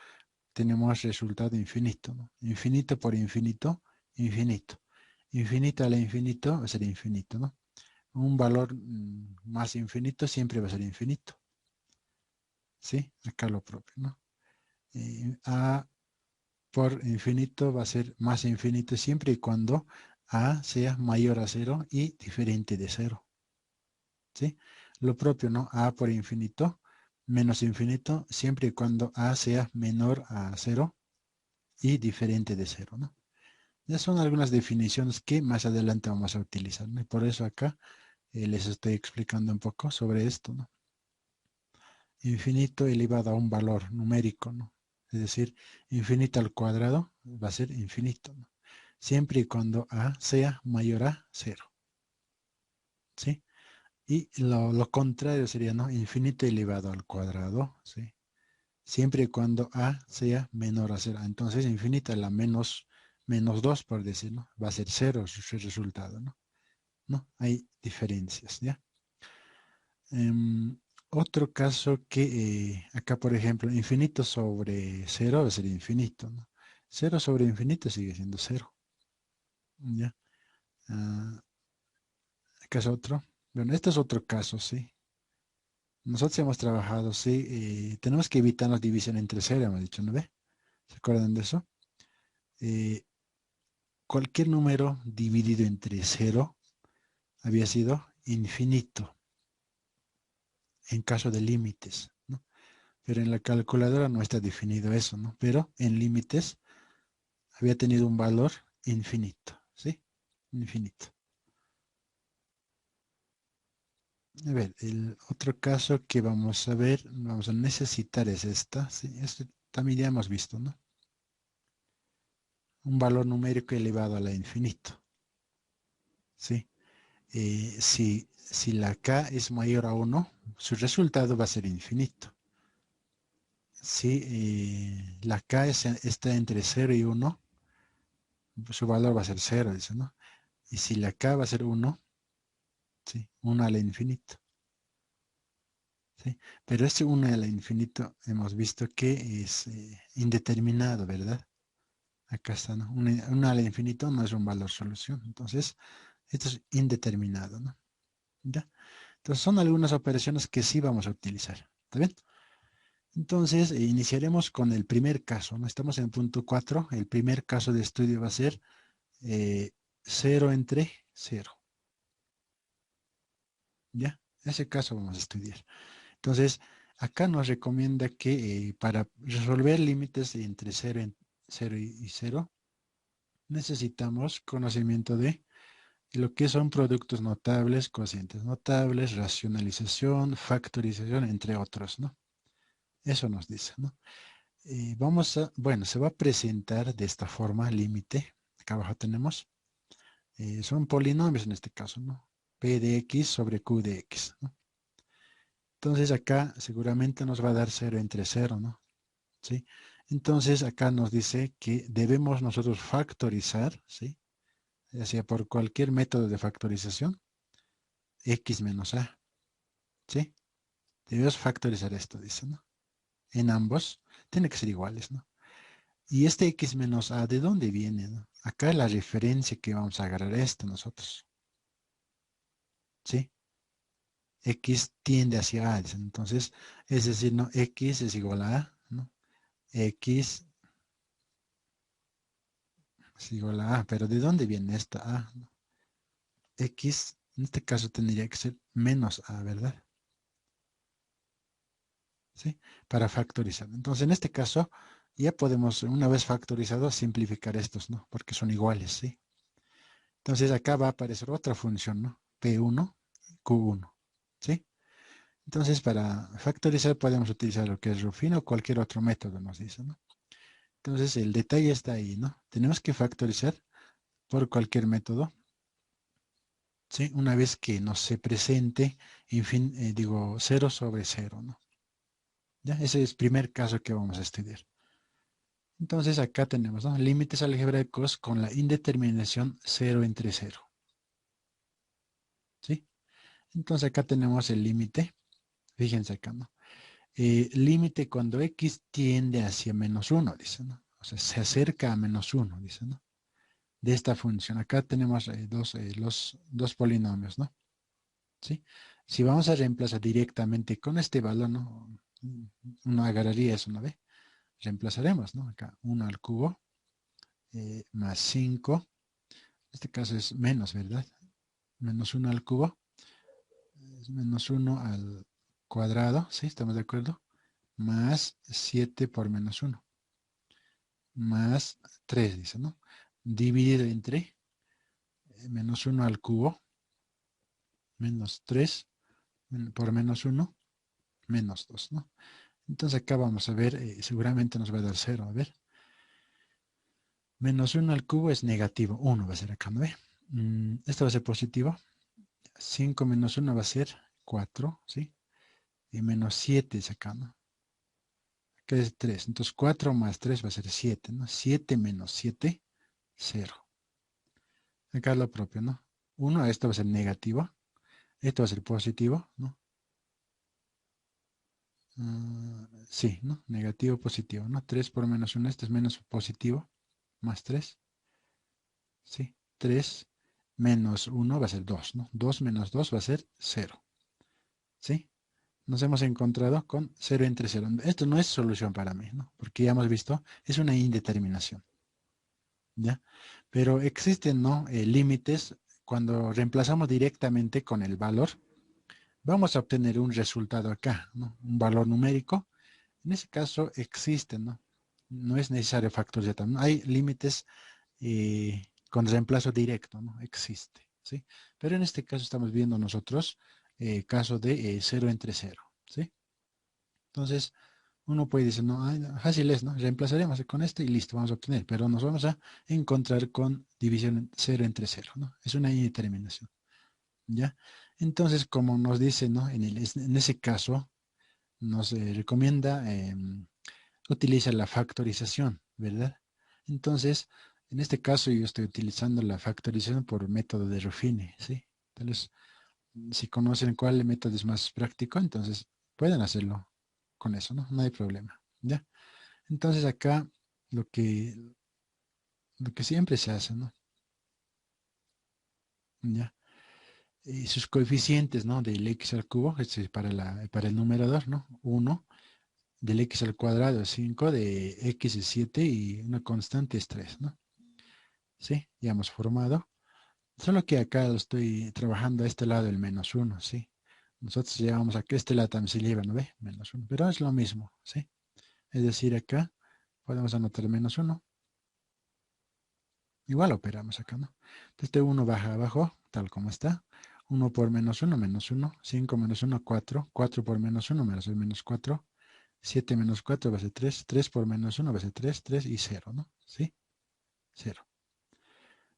tenemos resultado infinito, ¿no? Infinito por infinito, infinito. Infinito a la infinito va a ser infinito, ¿no? Un valor más infinito siempre va a ser infinito, ¿sí? Acá lo propio, ¿no? A por infinito va a ser más infinito siempre y cuando a sea mayor a 0 y diferente de 0, ¿sí? Lo propio, ¿no? A por infinito menos infinito siempre y cuando a sea menor a 0 y diferente de 0, ¿no? Ya son algunas definiciones que más adelante vamos a utilizar, ¿no? Y por eso acá les estoy explicando un poco sobre esto, ¿no? Infinito elevado a un valor numérico, ¿no? Es decir, infinito al cuadrado va a ser infinito, ¿no? Siempre y cuando a sea mayor a 0, ¿sí? Y lo contrario sería, ¿no? Infinito elevado al cuadrado, ¿sí? Siempre y cuando a sea menor a 0. Entonces, infinita a la menos menos 2 por decir, ¿no? Va a ser 0 su resultado, ¿no? ¿No? Hay diferencias, ¿ya? Otro caso que acá, por ejemplo, infinito sobre 0 va a ser infinito, ¿no? 0 sobre infinito sigue siendo 0, ¿ya? Ah, acá es otro. Bueno, este es otro caso, ¿sí? Nosotros hemos trabajado, sí, tenemos que evitar la división entre 0, hemos dicho, ¿no ve? ¿Se acuerdan de eso? Eh, Cualquier número dividido entre 0 había sido infinito en caso de límites, ¿no? Pero en la calculadora no está definido eso, ¿no? Pero en límites había tenido un valor infinito, ¿sí? Infinito. A ver, el otro caso que vamos a ver, vamos a necesitar es esta, ¿sí? Este también ya hemos visto, ¿no? Un valor numérico elevado a la infinito, ¿sí? Si la k es mayor a 1, su resultado va a ser infinito. Si la k está entre 0 y 1, su valor va a ser 0, dice, ¿no? Y si la k va a ser 1, ¿sí? 1 al infinito, ¿sí? Pero este 1 al infinito hemos visto que es indeterminado, ¿verdad? Acá está, ¿no? 1 al infinito no es un valor solución. Entonces, esto es indeterminado, ¿no? ¿Ya? Entonces, son algunas operaciones que sí vamos a utilizar. ¿Está bien? Entonces, iniciaremos con el primer caso, ¿no? Estamos en el punto 4. El primer caso de estudio va a ser 0 entre 0. ¿Ya? Ese caso vamos a estudiar. Entonces, acá nos recomienda que para resolver límites entre 0 y 0, necesitamos conocimiento de lo que son productos notables, cocientes notables, racionalización, factorización, entre otros, ¿no? Eso nos dice, ¿no? Bueno, se va a presentar de esta forma, límite. Acá abajo tenemos, son polinomios en este caso, ¿no? P de X sobre Q de X, ¿no? Entonces acá seguramente nos va a dar 0 entre 0, ¿no? ¿Sí? Entonces acá nos dice que debemos nosotros factorizar, ¿sí? Ya sea por cualquier método de factorización, X menos A, ¿sí? Debemos factorizar esto, dice, ¿no? En ambos, tiene que ser iguales, ¿no? Y este X menos A, ¿de dónde viene, no? Acá es la referencia que vamos a agarrar esto nosotros, ¿sí? X tiende hacia A, dice. Entonces, es decir, ¿no? X es igual a A, ¿no? X es igual a A, pero ¿de dónde viene esta A, no? X, en este caso tendría que ser menos A, ¿verdad? ¿Sí? Para factorizar. Entonces, en este caso, ya podemos, una vez factorizado, simplificar estos, ¿no? Porque son iguales, ¿sí? Entonces, acá va a aparecer otra función, ¿no? P1, Q1, ¿sí? Entonces, para factorizar podemos utilizar lo que es Rufino o cualquier otro método, nos dice, ¿no? Entonces, el detalle está ahí, ¿no? Tenemos que factorizar por cualquier método, ¿sí? Una vez que nos se presente, digo, 0 sobre 0, ¿no? ¿Ya? Ese es el primer caso que vamos a estudiar. Entonces, acá tenemos, ¿no? Límites algebraicos con la indeterminación 0 entre 0, ¿sí? Entonces, acá tenemos el límite. Fíjense acá, ¿no? Límite cuando X tiende hacia -1, dice, ¿no? O sea, se acerca a -1, dice, ¿no? De esta función. Acá tenemos los dos polinomios, ¿no? ¿Sí? Si vamos a reemplazar directamente con este valor, ¿no? Uno agarraría eso, ¿no ve? Reemplazaremos, ¿no? Acá 1 al cubo más 5. En este caso es menos, ¿verdad? -1 al cubo es -1 al cuadrado, ¿sí? ¿Estamos de acuerdo? Más 7 por -1. Más 3, dice, ¿no? Dividido entre -1 al cubo, menos 3 por -1, -2, ¿no? Entonces acá vamos a ver, seguramente nos va a dar 0, a ver. -1 al cubo es negativo, 1 va a ser acá, ¿no ve? Esto va a ser positivo, 5 menos 1 va a ser 4, ¿sí? Y menos 7 es acá, ¿no? Acá es 3, entonces 4 más 3 va a ser 7, ¿no? 7 menos 7 0. Acá lo propio, ¿no? 1, esto va a ser negativo. Esto va a ser positivo, ¿no? Sí, ¿no? Negativo, positivo, ¿no? 3 por menos 1, esto es menos positivo, más 3, ¿sí? 3 menos 1 va a ser 2, ¿no? 2 menos 2 va a ser 0, ¿sí? Nos hemos encontrado con 0 entre 0. Esto no es solución para mí, ¿no? Porque ya hemos visto, es una indeterminación, ¿ya? Pero existen, ¿no? Límites cuando reemplazamos directamente con el valor. Vamos a obtener un resultado acá, ¿no? Un valor numérico. En ese caso existen, ¿no? No es necesario factorizar. ¿No? Hay límites con reemplazo directo, ¿no? Existe, ¿sí? Pero en este caso estamos viendo nosotros caso de 0 entre 0, ¿sí? Entonces, uno puede decir, no, ay, no, fácil es, ¿no? Reemplazaremos con esto y listo, vamos a obtener, pero nos vamos a encontrar con división 0 entre 0, ¿no? Es una indeterminación, ¿ya? Entonces, como nos dice, ¿no? En ese caso, nos recomienda utilizar la factorización, ¿verdad? Entonces, en este caso yo estoy utilizando la factorización por método de Ruffini, ¿sí? Entonces, si conocen cuál método es más práctico, entonces pueden hacerlo con eso, ¿no? No hay problema, ¿ya? Entonces acá lo que, lo que siempre se hace, ¿no? ¿Ya? Y sus coeficientes, ¿no? Del x al cubo, este es para el numerador, ¿no? 1, del x al cuadrado es 5, de x es 7 y una constante es 3, ¿no? ¿Sí? Ya hemos formado. Solo que acá lo estoy trabajando a este lado el menos 1, ¿sí? Nosotros llevamos acá, este lado también se lleva, ¿no ve? Menos 1, pero es lo mismo, ¿sí? Es decir, acá podemos anotar menos 1. Igual operamos acá, ¿no? Este 1 baja abajo, tal como está. 1 por menos 1, 5 menos 1, 4. 4 por menos 1 va a ser menos 4. 7 menos 4 va a ser 3. 3 por menos 1 va a ser 3. 3 y 0, ¿no? ¿Sí? 0.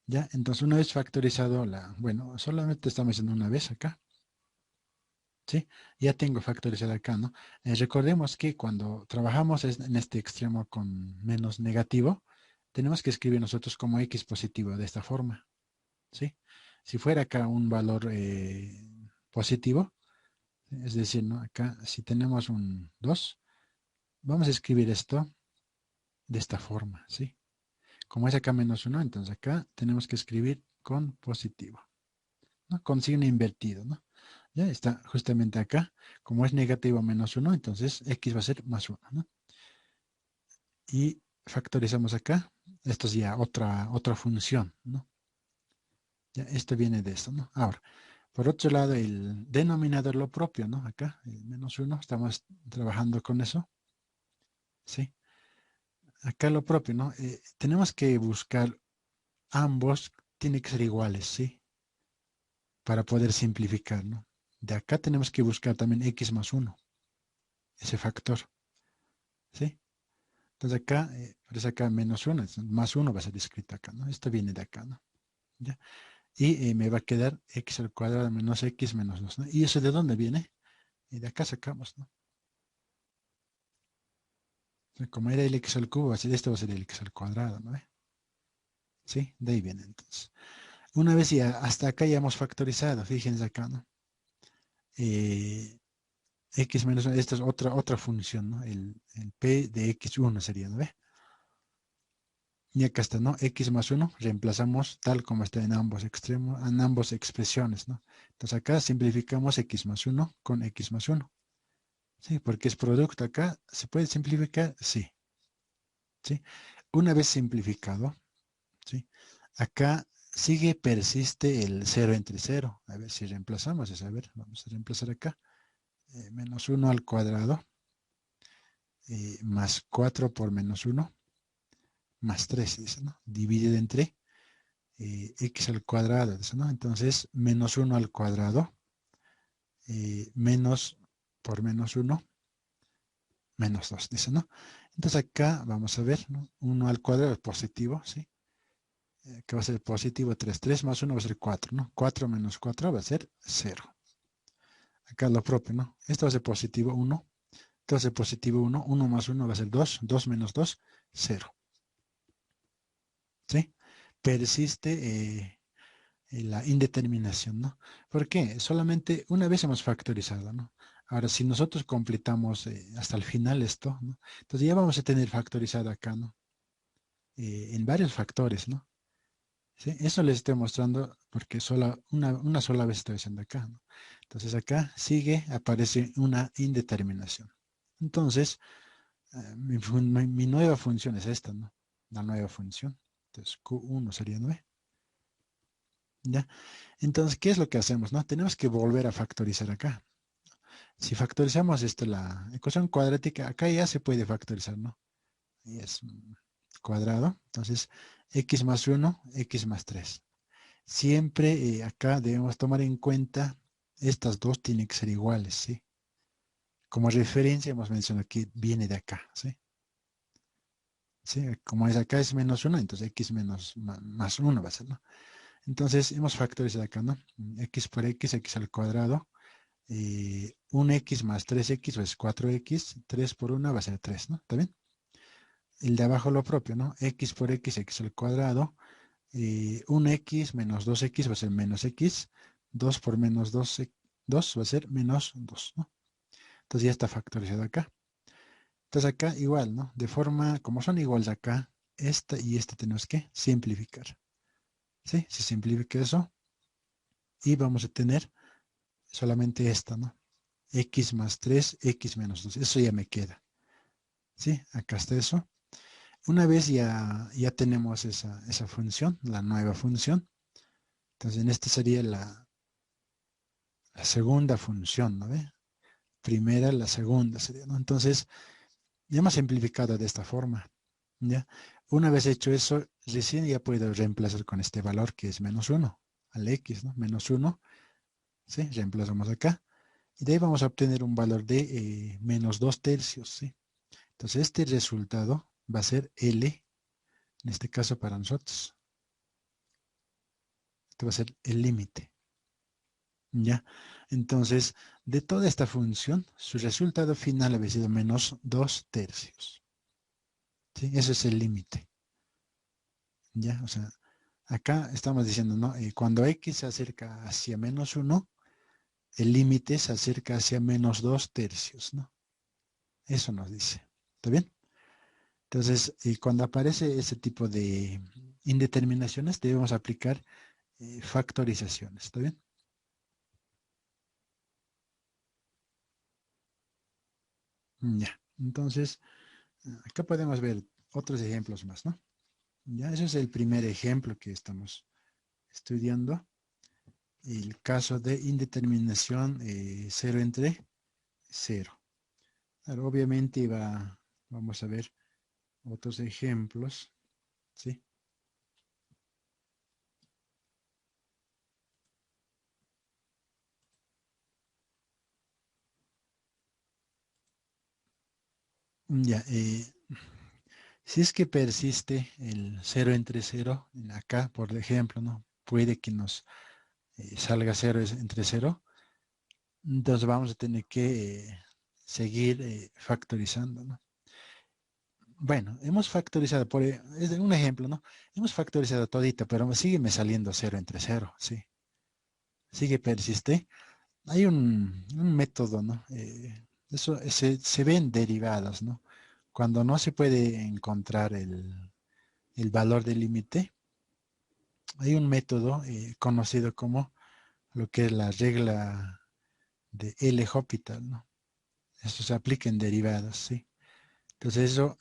¿Ya? Entonces, una vez factorizado bueno, solamente estamos haciendo una vez acá. ¿Sí? Ya tengo factorizado acá, ¿no? Recordemos que cuando trabajamos en este extremo con menos negativo, tenemos que escribir nosotros como x positivo de esta forma, ¿sí? Si fuera acá un valor positivo, es decir, ¿no? Acá si tenemos un 2, vamos a escribir esto de esta forma, ¿sí? Como es acá menos 1, entonces acá tenemos que escribir con positivo, ¿no? Con signo invertido, ¿no? Ya está justamente acá. Como es negativo menos 1, entonces x va a ser más 1, ¿no? Y factorizamos acá. Esto es ya otra función, ¿no? Ya esto viene de esto, ¿no? Ahora, por otro lado, el denominador lo propio, ¿no? Acá, el menos 1, estamos trabajando con eso, ¿sí? Acá lo propio, ¿no? Tenemos que buscar ambos, tiene que ser iguales, ¿sí? Para poder simplificar, ¿no? De acá tenemos que buscar también x más 1, ese factor, ¿sí? Entonces acá, aparece acá menos 1, más 1 va a ser escrito acá, ¿no? Esto viene de acá, ¿no? ¿Ya? Y me va a quedar x al cuadrado menos x menos 2, ¿no? ¿Y eso de dónde viene? Y de acá sacamos, ¿no? O sea, como era el x al cubo, esto va a ser el x al cuadrado, ¿no? ¿Sí? De ahí viene entonces. Una vez ya, hasta acá ya hemos factorizado, fíjense acá, ¿no? Eh, x menos 1, esta es otra función, ¿no? El p de x1 sería, ¿no ve? Y acá está, ¿no? X más 1, reemplazamos tal como está en ambos extremos, en ambas expresiones, ¿no? Entonces acá simplificamos X más 1 con X más 1. ¿Sí? Porque es producto acá. ¿Se puede simplificar? Sí. ¿Sí? Una vez simplificado, ¿sí? Acá persiste el 0 entre 0. A ver si reemplazamos, a ver, vamos a reemplazar acá. Menos 1 al cuadrado, más 4 por menos 1, más 3, dice, ¿no? Dividido entre x al cuadrado, ¿no? Entonces, menos 1 al cuadrado, menos por menos 1, menos 2, dice, ¿no? Entonces acá vamos a ver, ¿no? 1 al cuadrado es positivo, ¿sí? Que va a ser positivo 3. 3 más 1 va a ser 4, ¿no? 4 menos 4 va a ser 0. Acá lo propio, ¿no? Esto va a ser positivo 1. Esto va a ser positivo 1. 1 más 1 va a ser 2. 2 menos 2, 0. ¿Sí? persiste la indeterminación, ¿no? ¿Por qué? Solamente una vez hemos factorizado, ¿no? Ahora, si nosotros completamos hasta el final esto, ¿no? Entonces ya vamos a tener factorizado acá, ¿no? En varios factores, ¿no? ¿Sí? Eso les estoy mostrando porque una sola vez estoy haciendo acá, ¿no? Entonces acá sigue, aparece una indeterminación. Entonces, mi nueva función es esta, ¿no? La nueva función. Entonces, Q1 sería 9. ¿Ya? Entonces, ¿qué es lo que hacemos, no? Tenemos que volver a factorizar acá. Si factorizamos esto, la ecuación cuadrática, acá ya se puede factorizar, ¿no? Y es cuadrado. Entonces, x más 1, x más 3. Siempre acá debemos tomar en cuenta, estas dos tienen que ser iguales, ¿sí? Como referencia hemos mencionado que viene de acá, ¿sí? ¿Sí? Como es acá es menos 1, entonces x menos más 1 va a ser, ¿no? Entonces hemos factorizado acá, ¿no? X por x, x al cuadrado. 1x más 3x pues 4x, 3 por 1 va a ser 3, ¿no? ¿Está bien? El de abajo lo propio, ¿no? X por x, x al cuadrado. 1x menos 2x va a ser menos x. 2 por menos 2, 2 va a ser menos 2, ¿no? Entonces ya está factorizado acá. Entonces acá igual, ¿no? De forma, como son iguales acá, esta y esta tenemos que simplificar. ¿Sí? Se simplifica eso y vamos a tener solamente esta, ¿no? X más 3, x menos 2. Eso ya me queda. ¿Sí? Acá está eso. Una vez ya tenemos esa función, la nueva función. Entonces, en esta sería la segunda función, ¿no ve? Primera, la segunda sería, ¿no? Entonces, ya hemos simplificado de esta forma, ¿ya? Una vez hecho eso, recién ya puedo reemplazar con este valor que es menos 1 al x, ¿no? Menos 1, ¿sí? Reemplazamos acá. Y de ahí vamos a obtener un valor de menos 2 tercios, ¿sí? Entonces, este resultado va a ser L, en este caso para nosotros. Este va a ser el límite. ¿Ya? Entonces, de toda esta función, su resultado final había sido menos 2 tercios. ¿Sí? Ese es el límite. ¿Ya? O sea, acá estamos diciendo, ¿no? Cuando x se acerca hacia menos 1, el límite se acerca hacia menos 2 tercios, ¿no? Eso nos dice. ¿Está bien? Entonces, cuando aparece ese tipo de indeterminaciones, debemos aplicar factorizaciones. ¿Está bien? Ya. Entonces, acá podemos ver otros ejemplos más, ¿no? Ya, ese es el primer ejemplo que estamos estudiando. El caso de indeterminación 0 entre 0. Ahora, obviamente vamos a ver otros ejemplos, ¿sí? Ya, si es que persiste el 0 entre 0, acá, por ejemplo, ¿no? Puede que nos salga 0 entre 0, entonces vamos a tener que seguir factorizando, ¿no? Bueno, hemos factorizado, es un ejemplo, ¿no? Hemos factorizado todito, pero sigue me saliendo 0 entre 0, ¿sí? Sigue persiste. Hay un método, ¿no? Eso se ven derivadas, ¿no? Cuando no se puede encontrar el valor del límite, hay un método conocido como lo que es la regla de L-Hospital, ¿no? Eso se aplica en derivadas, ¿sí? Entonces eso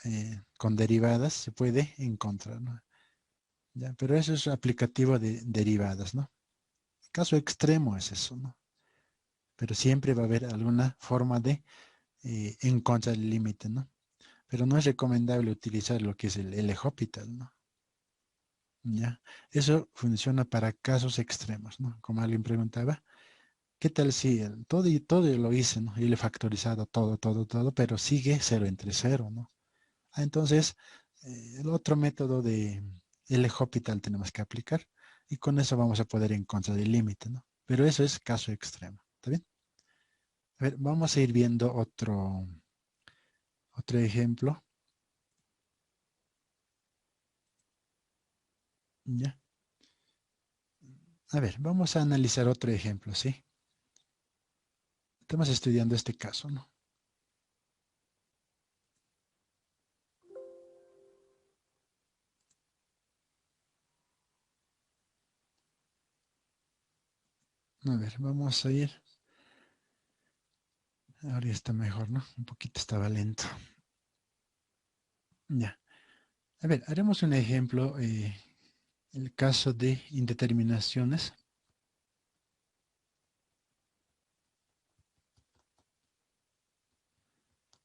con derivadas se puede encontrar, ¿no? Ya, pero eso es aplicativo de derivadas, ¿no? El caso extremo es eso, ¿no? Pero siempre va a haber alguna forma de encontrar el límite, ¿no? Pero no es recomendable utilizar lo que es el L-Hospital, ¿no? ¿Ya? Eso funciona para casos extremos, ¿no? Como alguien preguntaba, ¿qué tal si todo y todo lo hice, ¿no? Y le he factorizado todo, todo, todo, pero sigue 0 entre 0, ¿no? Entonces, el otro método de L-Hospital tenemos que aplicar y con eso vamos a poder encontrar el límite, ¿no? Pero eso es caso extremo, ¿está bien? A ver, vamos a ir viendo otro ejemplo. ¿Ya? A ver, vamos a analizar otro ejemplo, ¿sí? Estamos estudiando este caso, ¿no? A ver, vamos a ir. Ahora ya está mejor, ¿no? Un poquito estaba lento. Ya. A ver, haremos un ejemplo, el caso de indeterminaciones.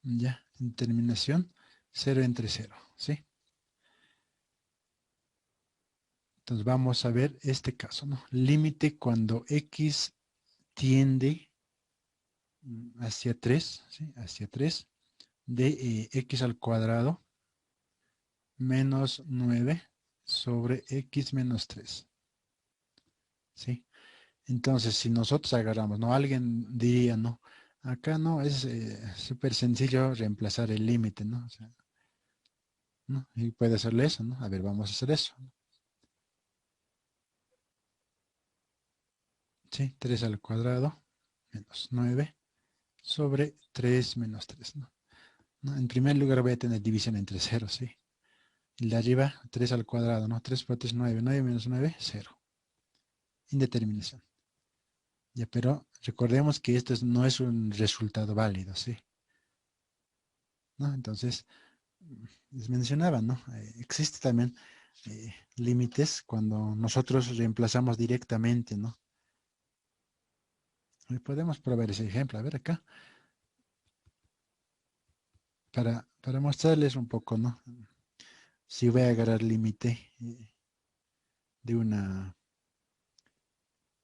Ya, indeterminación 0 entre 0, ¿sí? Entonces vamos a ver este caso, ¿no? Límite cuando x tiende hacia 3, ¿sí? Hacia 3 de x al cuadrado menos 9 sobre x menos 3, ¿sí? Entonces, si nosotros agarramos, ¿no? Alguien diría, ¿no? Acá no, es súper sencillo reemplazar el límite, ¿no? O sea, ¿no? Y puede hacerle eso, ¿no? A ver, vamos a hacer eso, ¿no? ¿Sí? 3 al cuadrado menos 9 sobre 3 menos 3, ¿no? ¿No? En primer lugar voy a tener división entre ceros, ¿sí? El de arriba, 3 al cuadrado, ¿no? 3 por 3, 9. 9 menos 9, 0. Indeterminación. Ya, pero recordemos que esto no es un resultado válido, ¿sí? ¿No? Entonces, les mencionaba, ¿no? Existe también límites cuando nosotros reemplazamos directamente, ¿no? Y podemos probar ese ejemplo. A ver acá, para mostrarles un poco, ¿no? Si voy a agarrar límite de una,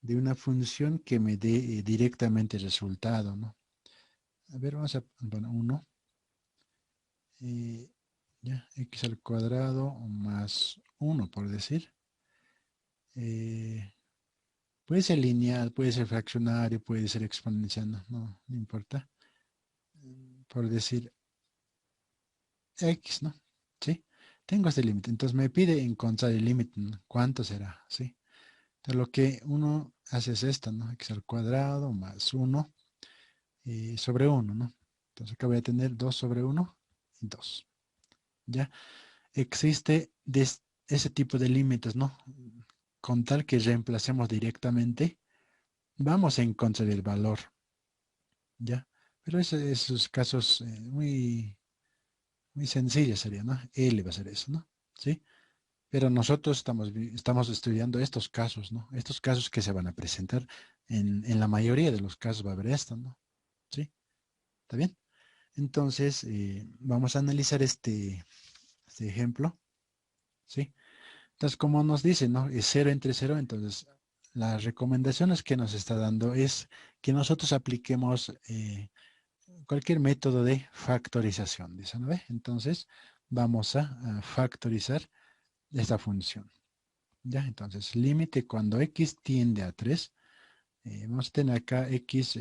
de una función que me dé directamente el resultado, ¿no? A ver, vamos a, bueno, 1, ya, x al cuadrado más 1, por decir. Eh, Puede ser lineal, puede ser fraccionario, puede ser exponencial, no importa. Por decir x, ¿no? ¿Sí? Tengo este límite. Entonces me pide encontrar el límite, ¿no? ¿Cuánto será? ¿Sí? Entonces lo que uno hace es esto, ¿no? X al cuadrado más 1 sobre 1, ¿no? Entonces acá voy a tener 2 sobre 1 y 2. ¿Ya? Existe ese tipo de límites, ¿no? Con tal que reemplacemos directamente, vamos a encontrar el valor. ¿Ya? Pero esos casos muy sencillos serían, ¿no? L va a ser eso, ¿no? ¿Sí? Pero nosotros estamos estudiando estos casos, ¿no? Estos casos que se van a presentar. En la mayoría de los casos va a haber esto, ¿no? ¿Sí? ¿Está bien? Entonces, vamos a analizar este ejemplo, ¿sí? Entonces, como nos dice, ¿no? Es 0 entre 0, entonces las recomendaciones que nos está dando es que nosotros apliquemos cualquier método de factorización, dice, ¿no ve? Entonces, vamos a factorizar esta función. ¿Ya? Entonces, límite cuando x tiende a 3. Vamos a tener acá x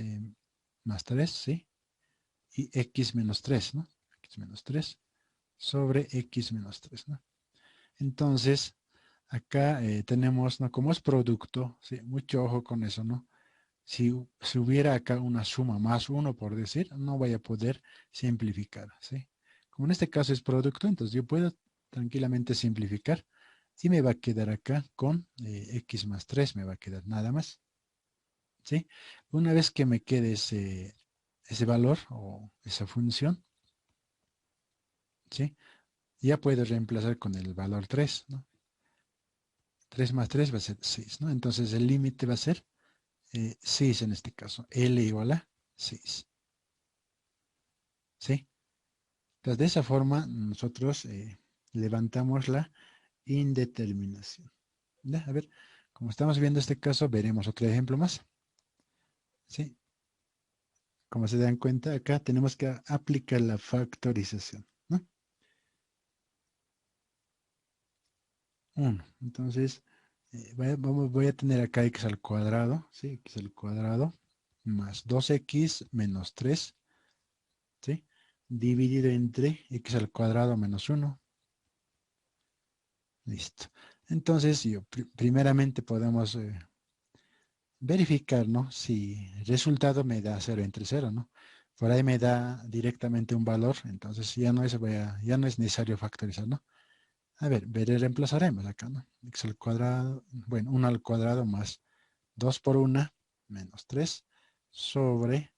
más 3, ¿sí? Y x menos 3, ¿no? X menos 3 sobre x menos 3, ¿no? Entonces, acá tenemos, ¿no? Como es producto, ¿sí? Mucho ojo con eso, ¿no? Si hubiera acá una suma más 1, por decir, no voy a poder simplificar, ¿sí? Como en este caso es producto, entonces yo puedo tranquilamente simplificar y me va a quedar acá con x más 3, me va a quedar nada más, ¿sí? Una vez que me quede ese valor o esa función, ¿sí? Ya puedo reemplazar con el valor 3, ¿no? 3 más 3 va a ser 6, ¿no? Entonces el límite va a ser 6 en este caso, L igual a 6, ¿sí? Entonces, de esa forma, nosotros levantamos la indeterminación. ¿Ya? A ver, como estamos viendo este caso, veremos otro ejemplo más. ¿Sí? Como se dan cuenta, acá tenemos que aplicar la factorización, ¿no? 1. Entonces, voy a tener acá x al cuadrado, ¿sí? X al cuadrado más 2x menos 3, ¿sí? Dividido entre x al cuadrado menos 1. Listo. Entonces, primeramente podemos verificar, ¿no? Si el resultado me da 0 entre 0, ¿no? Por ahí me da directamente un valor, entonces ya no es necesario factorizar, ¿no? A ver, reemplazaremos acá, ¿no? X al cuadrado, bueno, 1 al cuadrado más 2 por 1 menos 3 sobre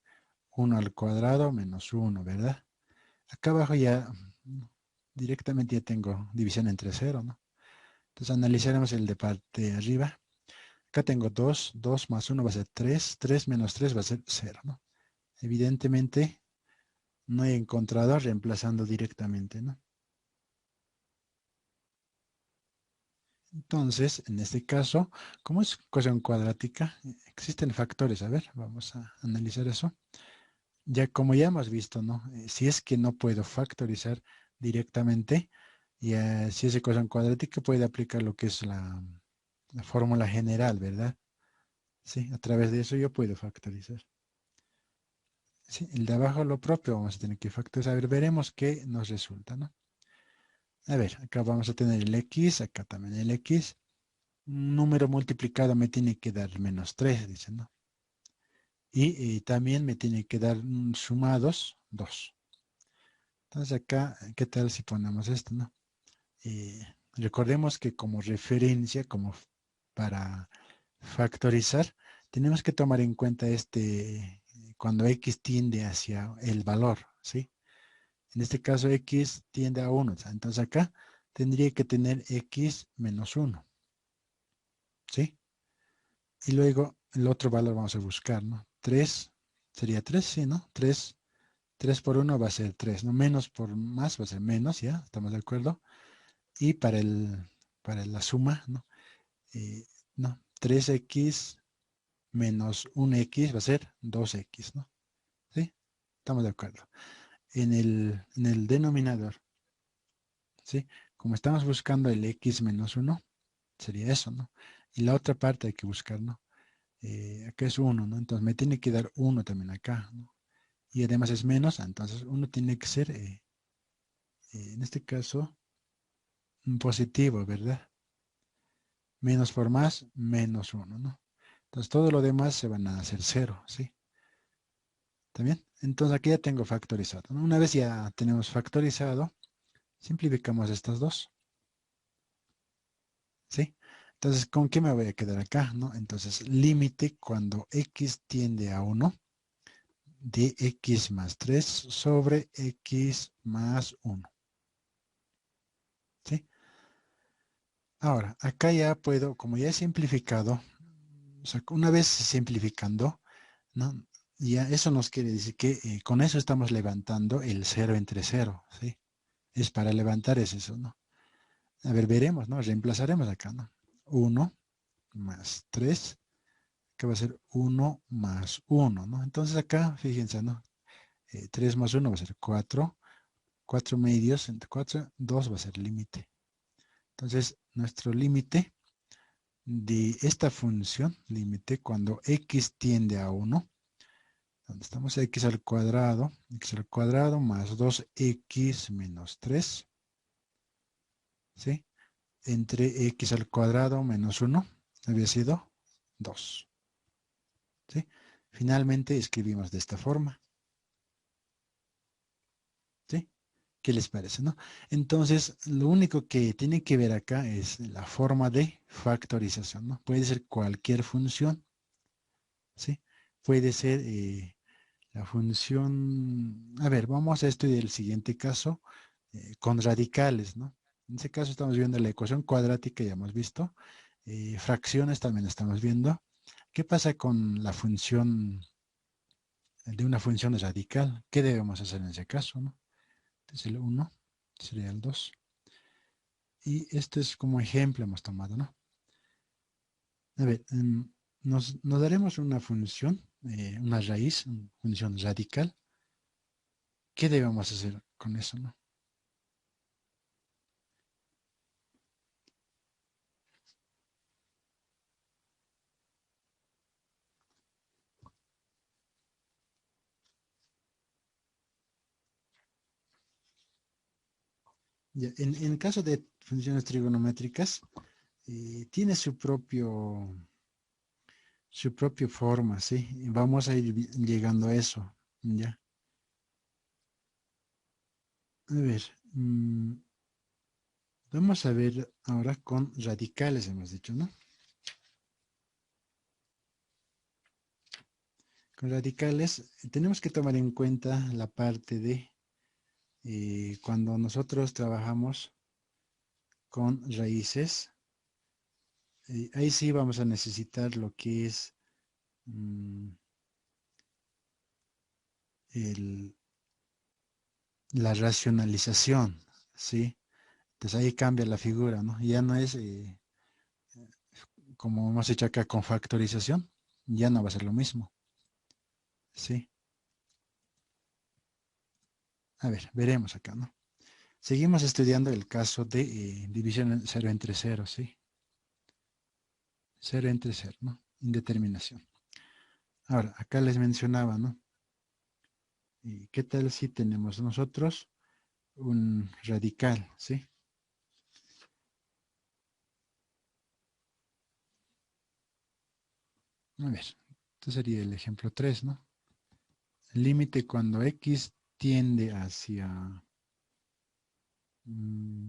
1 al cuadrado menos 1, ¿verdad? Acá abajo ya directamente ya tengo división entre 0, ¿no? Entonces analizaremos el de parte de arriba. Acá tengo 2, 2 más 1 va a ser 3, 3 menos 3 va a ser 0, ¿no? Evidentemente no he encontrado reemplazando directamente, ¿no? Entonces, en este caso, como es ecuación cuadrática, existen factores. A ver, vamos a analizar eso. Ya como ya hemos visto, ¿no? Si es que no puedo factorizar directamente, si es ecuación cuadrática, puede aplicar lo que es la fórmula general, ¿verdad? Sí, a través de eso yo puedo factorizar. Sí, el de abajo lo propio vamos a tener que factorizar. A ver, veremos qué nos resulta, ¿no? A ver, acá vamos a tener el X, acá también el X. Un número multiplicado me tiene que dar menos 3, dice, ¿no? Y también me tiene que dar sumados 2. Entonces acá, ¿qué tal si ponemos esto, no? Recordemos que como referencia, para factorizar, tenemos que tomar en cuenta cuando X tiende hacia el valor, ¿sí? En este caso X tiende a 1, entonces acá tendría que tener X menos 1, ¿sí? Y luego el otro valor vamos a buscar, ¿no? 3 sería 3, sí, ¿no? 3 por 1 va a ser 3, ¿no? Menos por más va a ser menos, ¿ya? ¿Estamos de acuerdo? Y para la suma, ¿no? Eh, no, 3x menos 1x va a ser 2x, ¿no? ¿Sí? Estamos de acuerdo. En el denominador, ¿sí? Como estamos buscando el x menos 1, sería eso, ¿no? Y la otra parte hay que buscar, ¿no? Acá es 1, ¿no? Entonces me tiene que dar 1 también acá, ¿no? Y además es menos, entonces 1 tiene que ser, en este caso, un positivo, ¿verdad? Menos por más, menos 1, ¿no? Entonces todo lo demás se van a hacer 0, ¿sí? ¿Está bien? Entonces aquí ya tengo factorizado, ¿no? Una vez ya tenemos factorizado, simplificamos estas dos, ¿sí? Entonces, ¿con qué me voy a quedar acá, no? Entonces, límite cuando x tiende a 1 de x más 3 sobre x más 1, ¿sí? Ahora, acá ya puedo, como ya he simplificado, o sea, una vez simplificando, ¿no? Ya eso nos quiere decir que con eso estamos levantando el 0 entre 0, ¿sí? Es para levantar es eso, ¿no? A ver, veremos, ¿no? Reemplazaremos acá, ¿no? 1 más 3, que va a ser 1 más 1, ¿no? Entonces acá, fíjense, ¿no? 3 más 1 va a ser 4, 4 medios entre 4, 2 va a ser límite. Entonces, nuestro límite de esta función, límite cuando x tiende a 1, donde estamos x al cuadrado más 2x menos 3, ¿sí? Entre x al cuadrado menos 1 había sido 2, ¿sí? Finalmente escribimos de esta forma, ¿sí? ¿Qué les parece, no? Entonces, lo único que tiene que ver acá es la forma de factorización, ¿no? Puede ser cualquier función, ¿sí? Puede ser la función... A ver, vamos a estudiar el siguiente caso con radicales, ¿no? En este caso estamos viendo la ecuación cuadrática, ya hemos visto. Fracciones también estamos viendo. ¿Qué pasa con la función de una función radical? ¿Qué debemos hacer en ese caso, no? Entonces el 1 sería el 2. Y esto es como ejemplo hemos tomado, ¿no? A ver, nos daremos una función, una raíz, una función radical. ¿Qué debemos hacer con eso, no? Ya, en caso de funciones trigonométricas, tiene su propia forma, ¿sí? Y vamos a ir llegando a eso, ¿ya? A ver, vamos a ver ahora con radicales, hemos dicho, ¿no? Con radicales tenemos que tomar en cuenta la parte de cuando nosotros trabajamos con raíces, ahí sí vamos a necesitar lo que es mm, el- la racionalización, ¿sí? Entonces ahí cambia la figura, ¿no? Ya no es como hemos hecho acá con factorización, ya no va a ser lo mismo, ¿sí? A ver, veremos acá, ¿no? Seguimos estudiando el caso de división en cero entre cero, ¿sí? Cero entre cero, ¿no? Indeterminación. Ahora, acá les mencionaba, ¿no? ¿Y qué tal si tenemos nosotros un radical, ¿sí? A ver, esto sería el ejemplo 3, ¿no? El límite cuando x tiende mm,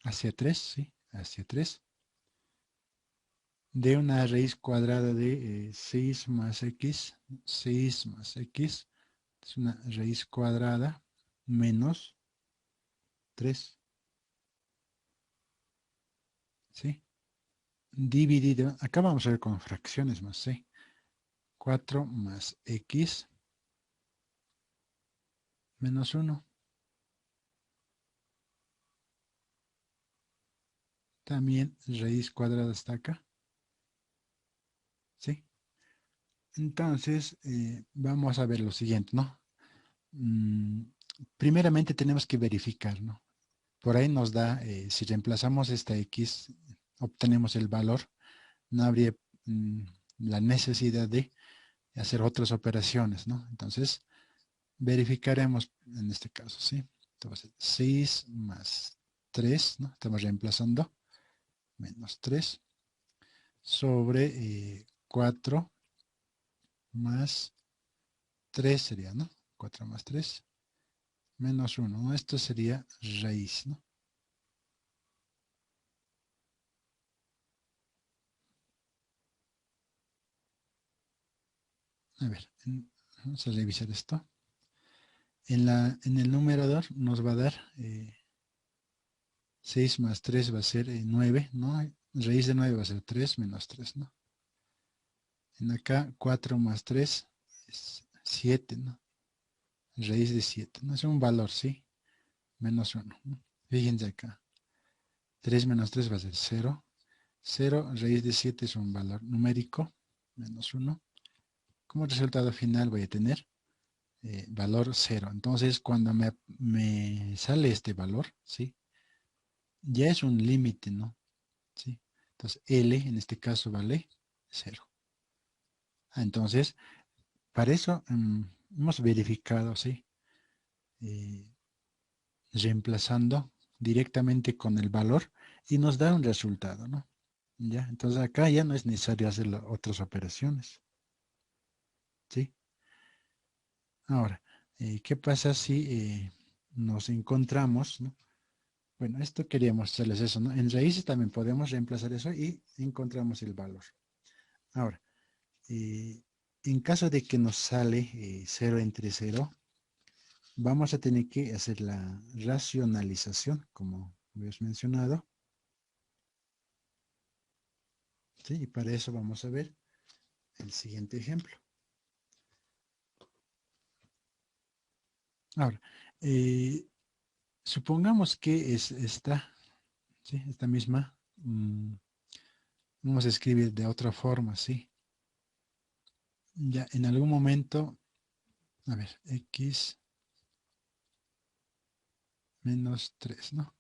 hacia 3, ¿sí? Hacia 3, de una raíz cuadrada de 6 más x, 6 más x, es una raíz cuadrada menos 3, ¿sí? Dividido, acá vamos a ver con fracciones más c, 4 más x menos 1, también raíz cuadrada está acá, ¿sí? Entonces, vamos a ver lo siguiente, ¿no? Mm, primeramente tenemos que verificar, ¿no? Por ahí nos da, si reemplazamos esta x, obtenemos el valor, no habría mm, la necesidad de hacer otras operaciones, ¿no? Entonces, verificaremos en este caso, ¿sí? Entonces, 6 más 3, ¿no? Estamos reemplazando, menos 3, sobre 4 más 3 sería, ¿no? 4 más 3 menos 1, ¿no? Esto sería raíz, ¿no? A ver, vamos a revisar esto. En el numerador nos va a dar 6 más 3 va a ser 9, ¿no? Raíz de 9 va a ser 3 menos 3, ¿no? En acá 4 más 3 es 7, ¿no? Raíz de 7, ¿no? Es un valor, ¿sí? Menos 1, ¿no? Fíjense acá. 3 menos 3 va a ser 0. 0, raíz de 7 es un valor numérico, menos 1. Como resultado final voy a tener valor 0. Entonces, cuando me sale este valor, ¿sí? Ya es un límite, ¿no? ¿Sí? Entonces, L en este caso vale 0. Entonces, para eso hemos verificado, ¿sí? Eh, reemplazando directamente con el valor y nos da un resultado, ¿no? ¿Ya? Entonces, acá ya no es necesario hacer otras operaciones, ¿sí? Ahora, ¿qué pasa si nos encontramos, ¿no? Bueno, esto quería mostrarles eso, ¿no? En raíces también podemos reemplazar eso y encontramos el valor. Ahora, eh, en caso de que nos sale 0 entre 0, vamos a tener que hacer la racionalización, como habíamos mencionado, ¿sí? Y para eso vamos a ver el siguiente ejemplo. Ahora, eh, supongamos que es esta, ¿sí? Esta misma, vamos a escribir de otra forma, ¿sí? Ya en algún momento, a ver, x menos 3, ¿no?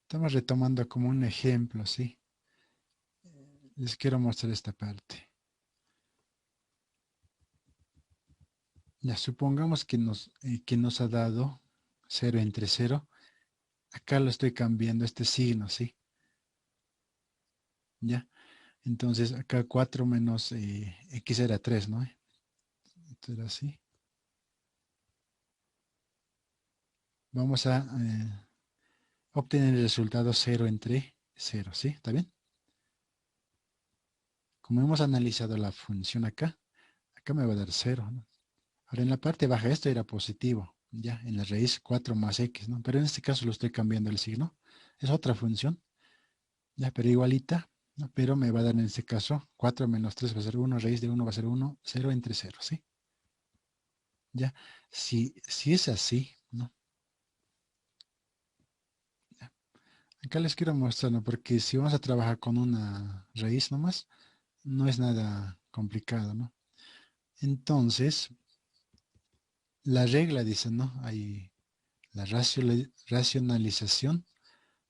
Estamos retomando como un ejemplo, ¿sí? Les quiero mostrar esta parte. Ya, supongamos que nos ha dado 0 entre 0. Acá lo estoy cambiando este signo, ¿sí? ¿Ya? Entonces acá 4 menos x era 3, ¿no? Esto era así. Vamos a obtener el resultado 0 entre 0, ¿sí? ¿Está bien? Como hemos analizado la función acá, acá me va a dar 0, ¿no? Ahora en la parte baja esto era positivo, ya, en la raíz 4 más x, ¿no? Pero en este caso lo estoy cambiando el signo. Es otra función, ya, pero igualita, ¿no? Pero me va a dar en este caso 4 menos 3 va a ser 1, raíz de 1 va a ser 1, 0 entre 0, ¿sí? Ya, si es así, ¿no? Ya. Acá les quiero mostrar, ¿no? Porque si vamos a trabajar con una raíz nomás, no es nada complicado, ¿no? Entonces, la regla dice, ¿no? Hay la racionalización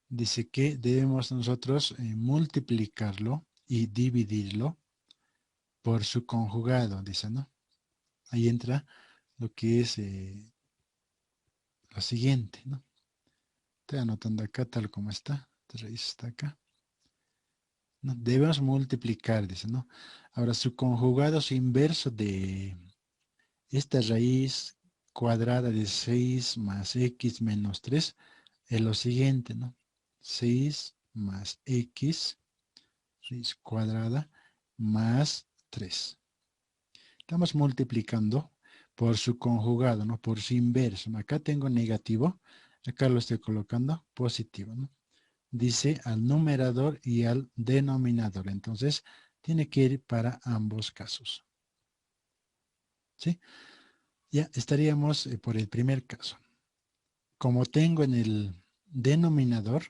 dice que debemos nosotros multiplicarlo y dividirlo por su conjugado, dice, ¿no? Ahí entra lo que es lo siguiente, ¿no? Estoy anotando acá tal como está. Esta raíz está acá. ¿No? Debemos multiplicar, dice, ¿no? Ahora, su conjugado, su inverso de esta raíz cuadrada de 6 más x menos 3 es lo siguiente, ¿no? 6 más x raíz cuadrada más 3. Estamos multiplicando por su conjugado, ¿no? Por su inverso. Acá tengo negativo, acá lo estoy colocando positivo, ¿no? Dice al numerador y al denominador. Entonces, tiene que ir para ambos casos. ¿Sí? Ya estaríamos por el primer caso. Como tengo en el denominador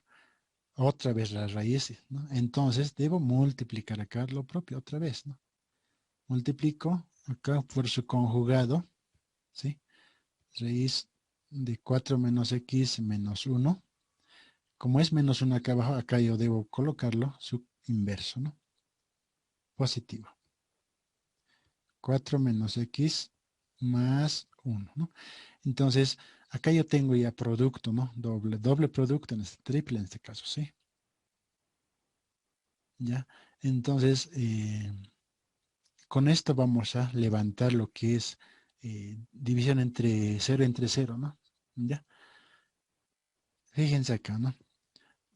otra vez la raíz, ¿no? Entonces debo multiplicar acá lo propio otra vez, ¿no? Multiplico acá por su conjugado, ¿sí? Raíz de 4 menos x menos 1. Como es menos 1 acá abajo, acá yo debo colocarlo su inverso, ¿no? Positivo. 4 menos x más 1, ¿no? Entonces, acá yo tengo ya producto, ¿no? Doble producto, en este triple en este caso, ¿sí? ¿Ya? Entonces, con esto vamos a levantar lo que es división entre 0 entre 0, ¿no? ¿Ya? Fíjense acá, ¿no?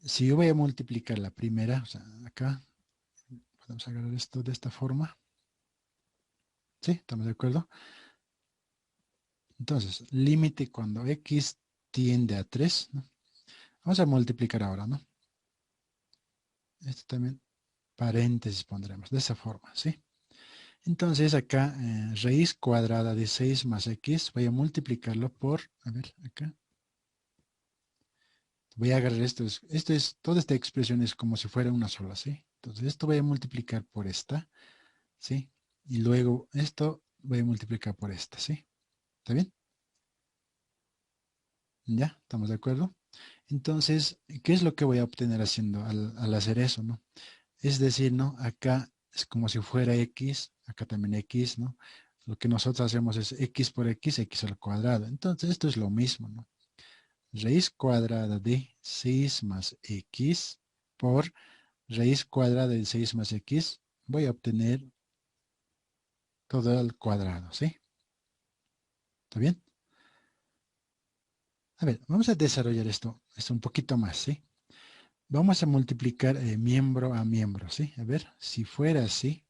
Si yo voy a multiplicar la primera, o sea, acá, podemos agarrar esto de esta forma. ¿Sí? ¿Estamos de acuerdo? Entonces, límite cuando x tiende a 3, ¿no? Vamos a multiplicar ahora, ¿no? Esto también, paréntesis pondremos, de esa forma, ¿sí? Entonces acá, raíz cuadrada de 6 más x, voy a multiplicarlo por, a ver, acá. Voy a agarrar esto, toda esta expresión es como si fuera una sola, ¿sí? Entonces esto voy a multiplicar por esta, ¿sí? Y luego esto voy a multiplicar por esta, ¿sí? ¿Está bien? ¿Ya? ¿Estamos de acuerdo? Entonces, ¿qué es lo que voy a obtener haciendo al hacer eso, ¿no? Es decir, ¿no? Acá es como si fuera x, acá también x, ¿no? Lo que nosotros hacemos es x por x, x al cuadrado. Entonces, esto es lo mismo, ¿no? Raíz cuadrada de 6 más x por raíz cuadrada de 6 más x, voy a obtener todo al cuadrado, ¿sí? ¿Está bien? A ver, vamos a desarrollar esto un poquito más, ¿sí? Vamos a multiplicar miembro a miembro, ¿sí? A ver, si fuera así,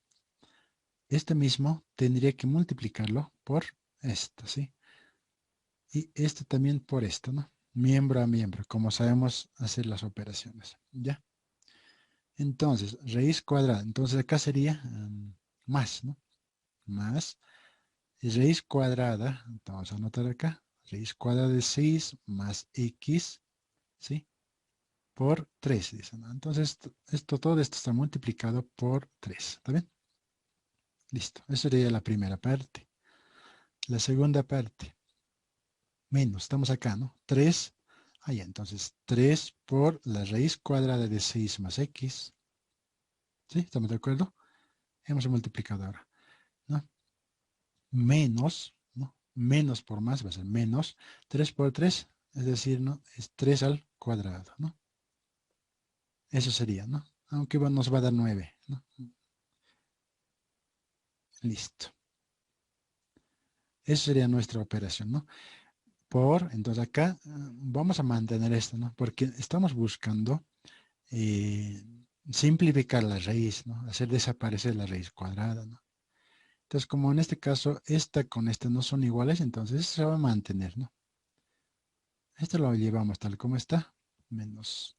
este mismo tendría que multiplicarlo por esto, ¿sí? Y este también por esto, ¿no? Miembro a miembro, como sabemos hacer las operaciones, ¿ya? Entonces, raíz cuadrada. Entonces acá sería más, ¿no? Más. Y raíz cuadrada, vamos a anotar acá, raíz cuadrada de 6 más x, ¿sí? Por 3, dice, ¿no? Entonces, todo esto está multiplicado por 3, ¿está bien? Listo, eso sería la primera parte. La segunda parte, menos, estamos acá, ¿no? 3, ahí, entonces 3 por la raíz cuadrada de 6 más x, ¿sí? ¿Estamos de acuerdo? Hemos multiplicado ahora, ¿no? Menos, ¿no? Menos por más va a ser menos 3 por 3, es decir, ¿no? Es 3 al cuadrado, ¿no? Eso sería, ¿no? aunque nos va a dar 9, ¿no? Listo. Eso sería nuestra operación, ¿no? Entonces acá vamos a mantener esto, ¿no? Porque estamos buscando eh, simplificar la raíz, ¿no? Hacer desaparecer la raíz cuadrada, ¿no? Entonces, como en este caso, esta con esta no son iguales, entonces se va a mantener, ¿no? Esto lo llevamos tal como está, menos,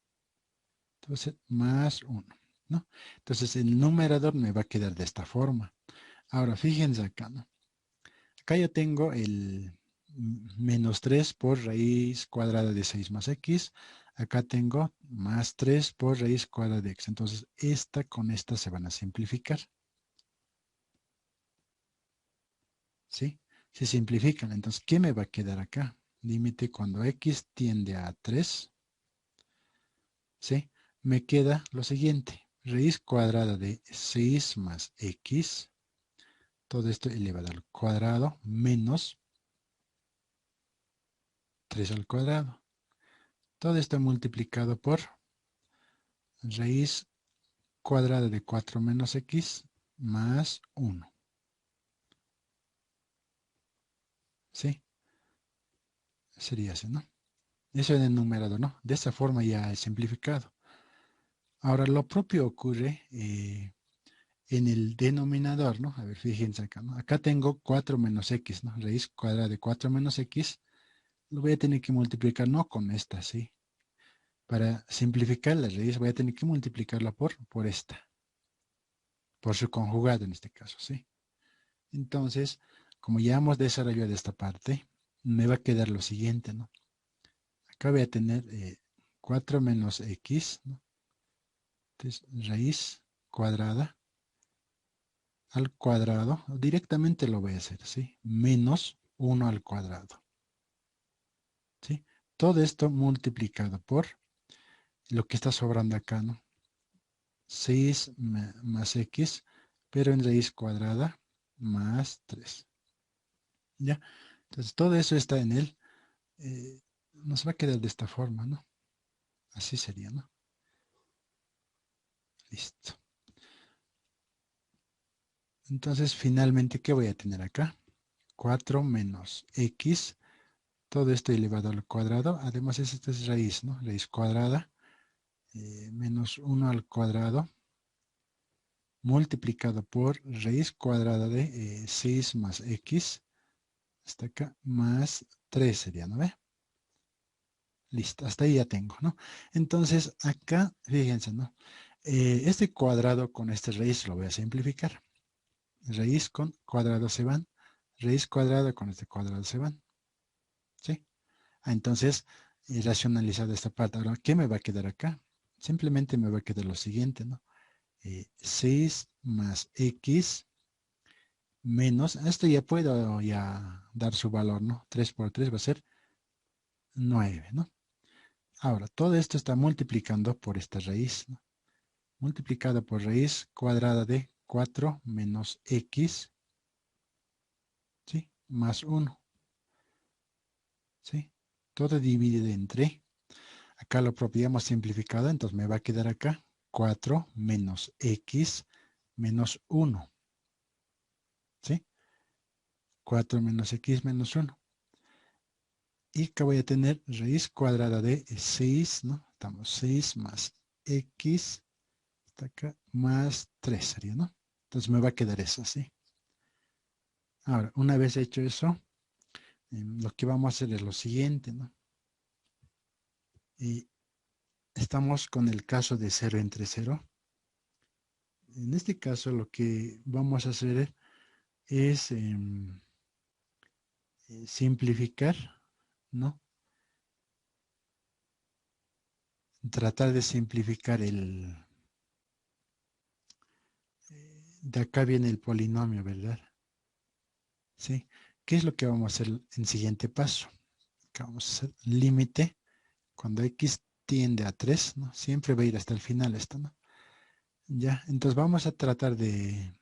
entonces, más 1, ¿no? Entonces, el numerador me va a quedar de esta forma. Ahora, fíjense acá, ¿no? Acá yo tengo el menos 3 por raíz cuadrada de 6 más x. Acá tengo más 3 por raíz cuadrada de x. Entonces, esta con esta se van a simplificar. ¿Sí? Se simplifican. Entonces, ¿qué me va a quedar acá? Límite cuando x tiende a 3. ¿Sí? Me queda lo siguiente. Raíz cuadrada de 6 más x. Todo esto elevado al cuadrado menos 3 al cuadrado. Todo esto multiplicado por raíz cuadrada de 4 menos x más 1. ¿Sí? Sería así, ¿no? Eso en el numerador, ¿no? De esa forma ya es simplificado. Ahora, lo propio ocurre en el denominador, ¿no? A ver, fíjense acá, ¿no? Acá tengo 4 menos x, ¿no? Raíz cuadrada de 4 menos x. Lo voy a tener que multiplicar, no con esta, ¿sí? Para simplificar la raíz voy a tener que multiplicarla por esta. Por su conjugado en este caso, ¿sí? Entonces, como ya hemos desarrollado esta parte, me va a quedar lo siguiente, ¿no? Acá voy a tener 4 menos x, ¿no? Entonces, raíz cuadrada al cuadrado, directamente lo voy a hacer, ¿sí? Menos 1 al cuadrado, ¿sí? Todo esto multiplicado por lo que está sobrando acá, ¿no? 6 más x, pero en raíz cuadrada más 3, ¿ya? Entonces, todo eso está en él. Nos va a quedar de esta forma, ¿no? Así sería, ¿no? Listo. Entonces, finalmente, ¿qué voy a tener acá? 4 menos x, todo esto elevado al cuadrado. Además, esta es raíz, ¿no? Raíz cuadrada, menos 1 al cuadrado, multiplicado por raíz cuadrada de 6 más x, hasta acá, más 3 sería, ¿no ve? Listo, hasta ahí ya tengo, ¿no? Entonces, acá, fíjense, ¿no? Este cuadrado con este raíz lo voy a simplificar. Raíz con cuadrado se van. Raíz cuadrada con este cuadrado se van. ¿Sí? Entonces, racionalizado esta parte. Ahora, ¿qué me va a quedar acá? Simplemente me va a quedar lo siguiente, ¿no? 6 más x menos, esto ya puedo ya dar su valor, ¿no? 3 por 3 va a ser 9, ¿no? Ahora, todo esto está multiplicando por esta raíz, ¿no? Multiplicado por raíz cuadrada de 4 menos x, ¿sí? Más 1, ¿sí? Todo dividido entre, acá lo propio hemos simplificado, entonces me va a quedar acá 4 menos x menos 1, ¿sí? 4 menos x menos 1. Y acá voy a tener raíz cuadrada de 6, ¿no? Estamos 6 más x, hasta acá, más 3 sería, ¿no? Entonces me va a quedar eso, ¿sí? Ahora, una vez hecho eso, lo que vamos a hacer es lo siguiente, ¿no? Y estamos con el caso de 0 entre 0. En este caso lo que vamos a hacer es simplificar, ¿no? Tratar de simplificar de acá viene el polinomio, ¿verdad? ¿Sí? ¿Qué es lo que vamos a hacer en siguiente paso? Acá vamos a hacer límite cuando x tiende a 3, ¿no? Siempre va a ir hasta el final esto, ¿no? Ya, entonces vamos a tratar de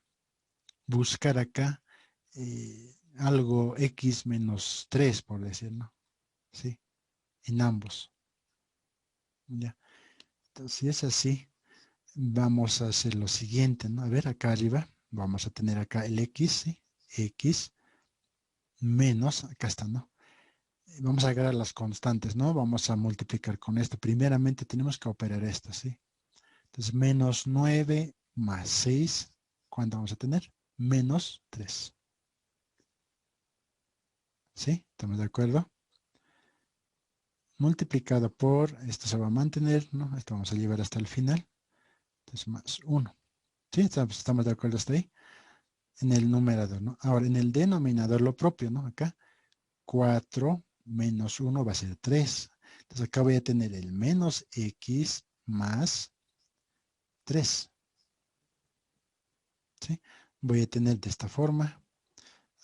buscar acá algo x menos 3, por decir, ¿no? Sí, en ambos. Ya. Entonces, si es así, vamos a hacer lo siguiente, ¿no? A ver, acá arriba, vamos a tener acá el X, ¿sí? X menos, acá está, ¿no? Vamos a agarrar las constantes, ¿no? Vamos a multiplicar con esto. Primeramente tenemos que operar esto, ¿sí? Entonces, menos 9 más 6, ¿cuánto vamos a tener? Menos 3. ¿Sí? ¿Estamos de acuerdo? Multiplicado por, esto se va a mantener, ¿no? Esto vamos a llevar hasta el final. Entonces, más 1. ¿Sí? ¿Estamos de acuerdo hasta ahí? En el numerador, ¿no? Ahora, en el denominador lo propio, ¿no? Acá, 4 menos 1 va a ser 3. Entonces, acá voy a tener el menos X más 3. ¿Sí? Voy a tener de esta forma.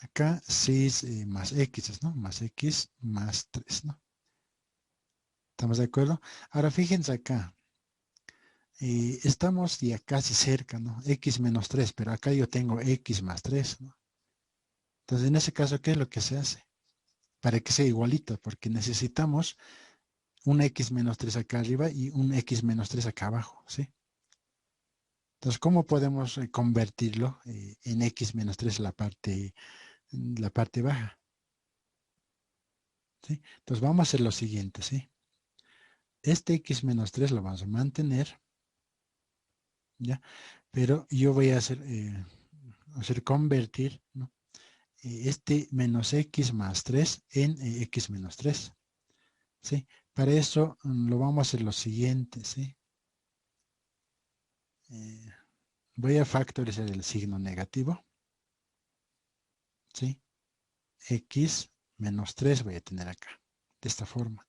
Acá 6 más X, ¿no? Más X más 3, ¿no? ¿Estamos de acuerdo? Ahora fíjense acá. Estamos ya casi cerca, ¿no? X menos 3, pero acá yo tengo X más 3, ¿no? Entonces, en ese caso, ¿qué es lo que se hace? Para que sea igualito, porque necesitamos un X menos 3 acá arriba y un X menos 3 acá abajo, ¿sí? Entonces, ¿cómo podemos convertirlo en X menos 3 la parte baja? ¿Sí? Entonces, vamos a hacer lo siguiente, ¿sí? Este X menos 3 lo vamos a mantener, ¿ya? Pero yo voy a hacer convertir, ¿no? Este menos X más 3 en X menos 3, ¿sí? Para eso lo vamos a hacer lo siguiente, ¿sí? Eh, voy a factorizar el signo negativo, ¿sí? X menos 3 voy a tener acá, de esta forma,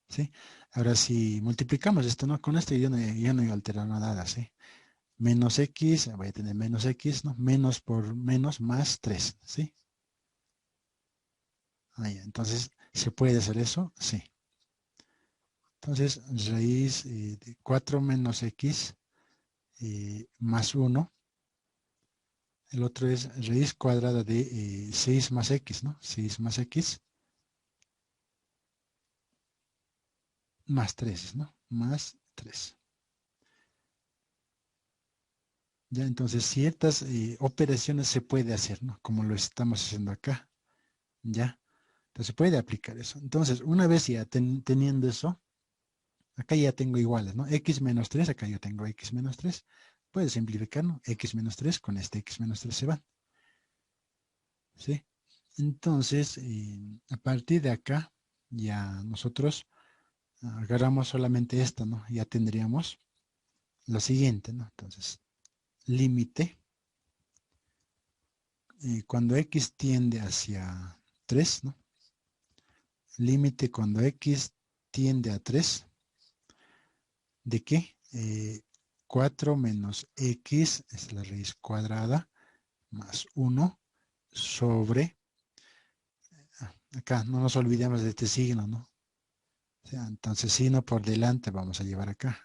¿sí? Ahora si multiplicamos esto, ¿no? Con esto yo no he alterado nada, ¿sí? Menos X, voy a tener menos X, ¿no? Menos por menos más 3, ¿sí? Ahí, entonces, ¿se puede hacer eso? Sí. Entonces, raíz de 4 menos X más 1. El otro es raíz cuadrada de 6 más X, ¿no? 6 más X más 3, ¿no? Más 3. Ya, entonces ciertas operaciones se puede hacer, ¿no? Como lo estamos haciendo acá. Ya. Entonces se puede aplicar eso. Entonces, una vez ya teniendo eso, acá ya tengo iguales, ¿no? X menos 3, acá yo tengo X menos 3. Puedes simplificar, ¿no? X menos 3 con este X menos 3 se van. ¿Sí? Entonces, a partir de acá, ya nosotros agarramos solamente esto, ¿no? Ya tendríamos lo siguiente, ¿no? Entonces, límite, cuando X tiende hacia 3, ¿no? Límite cuando X tiende a 3, ¿de qué? 4 menos X es la raíz cuadrada más 1 sobre, acá no nos olvidemos de este signo, ¿no? O sea, entonces signo por delante vamos a llevar acá,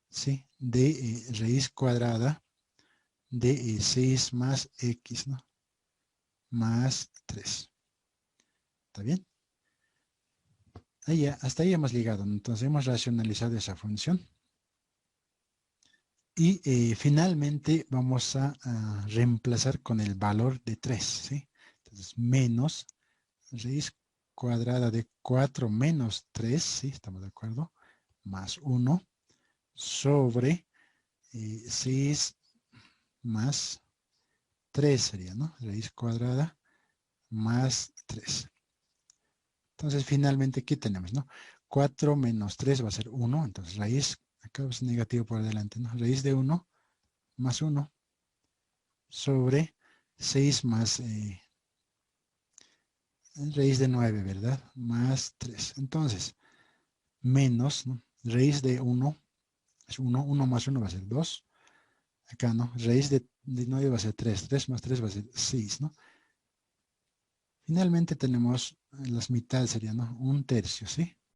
¿sí? De raíz cuadrada de 6 más X, ¿no? Más 3. ¿Está bien? Ahí hasta ahí hemos llegado, ¿no? Entonces hemos racionalizado esa función. Y finalmente vamos a reemplazar con el valor de 3, ¿sí? Entonces, menos raíz cuadrada de 4 menos 3, ¿sí? ¿Estamos de acuerdo? Más 1 sobre 6 más 3 sería, ¿no? Raíz cuadrada más 3. Entonces, finalmente, ¿qué tenemos, no? 4 menos 3 va a ser 1, entonces raíz, acá es negativo por delante, ¿no? Raíz de 1 más 1 sobre 6 más raíz de 9, ¿verdad? Más 3. Entonces, menos, ¿no? Raíz de 1 es 1, 1 más 1 va a ser 2. Acá, ¿no? Raíz de 9 va a ser 3, 3 más 3 va a ser 6, ¿no? Finalmente tenemos las mitades, sería, ¿no? Un tercio, ¿sí?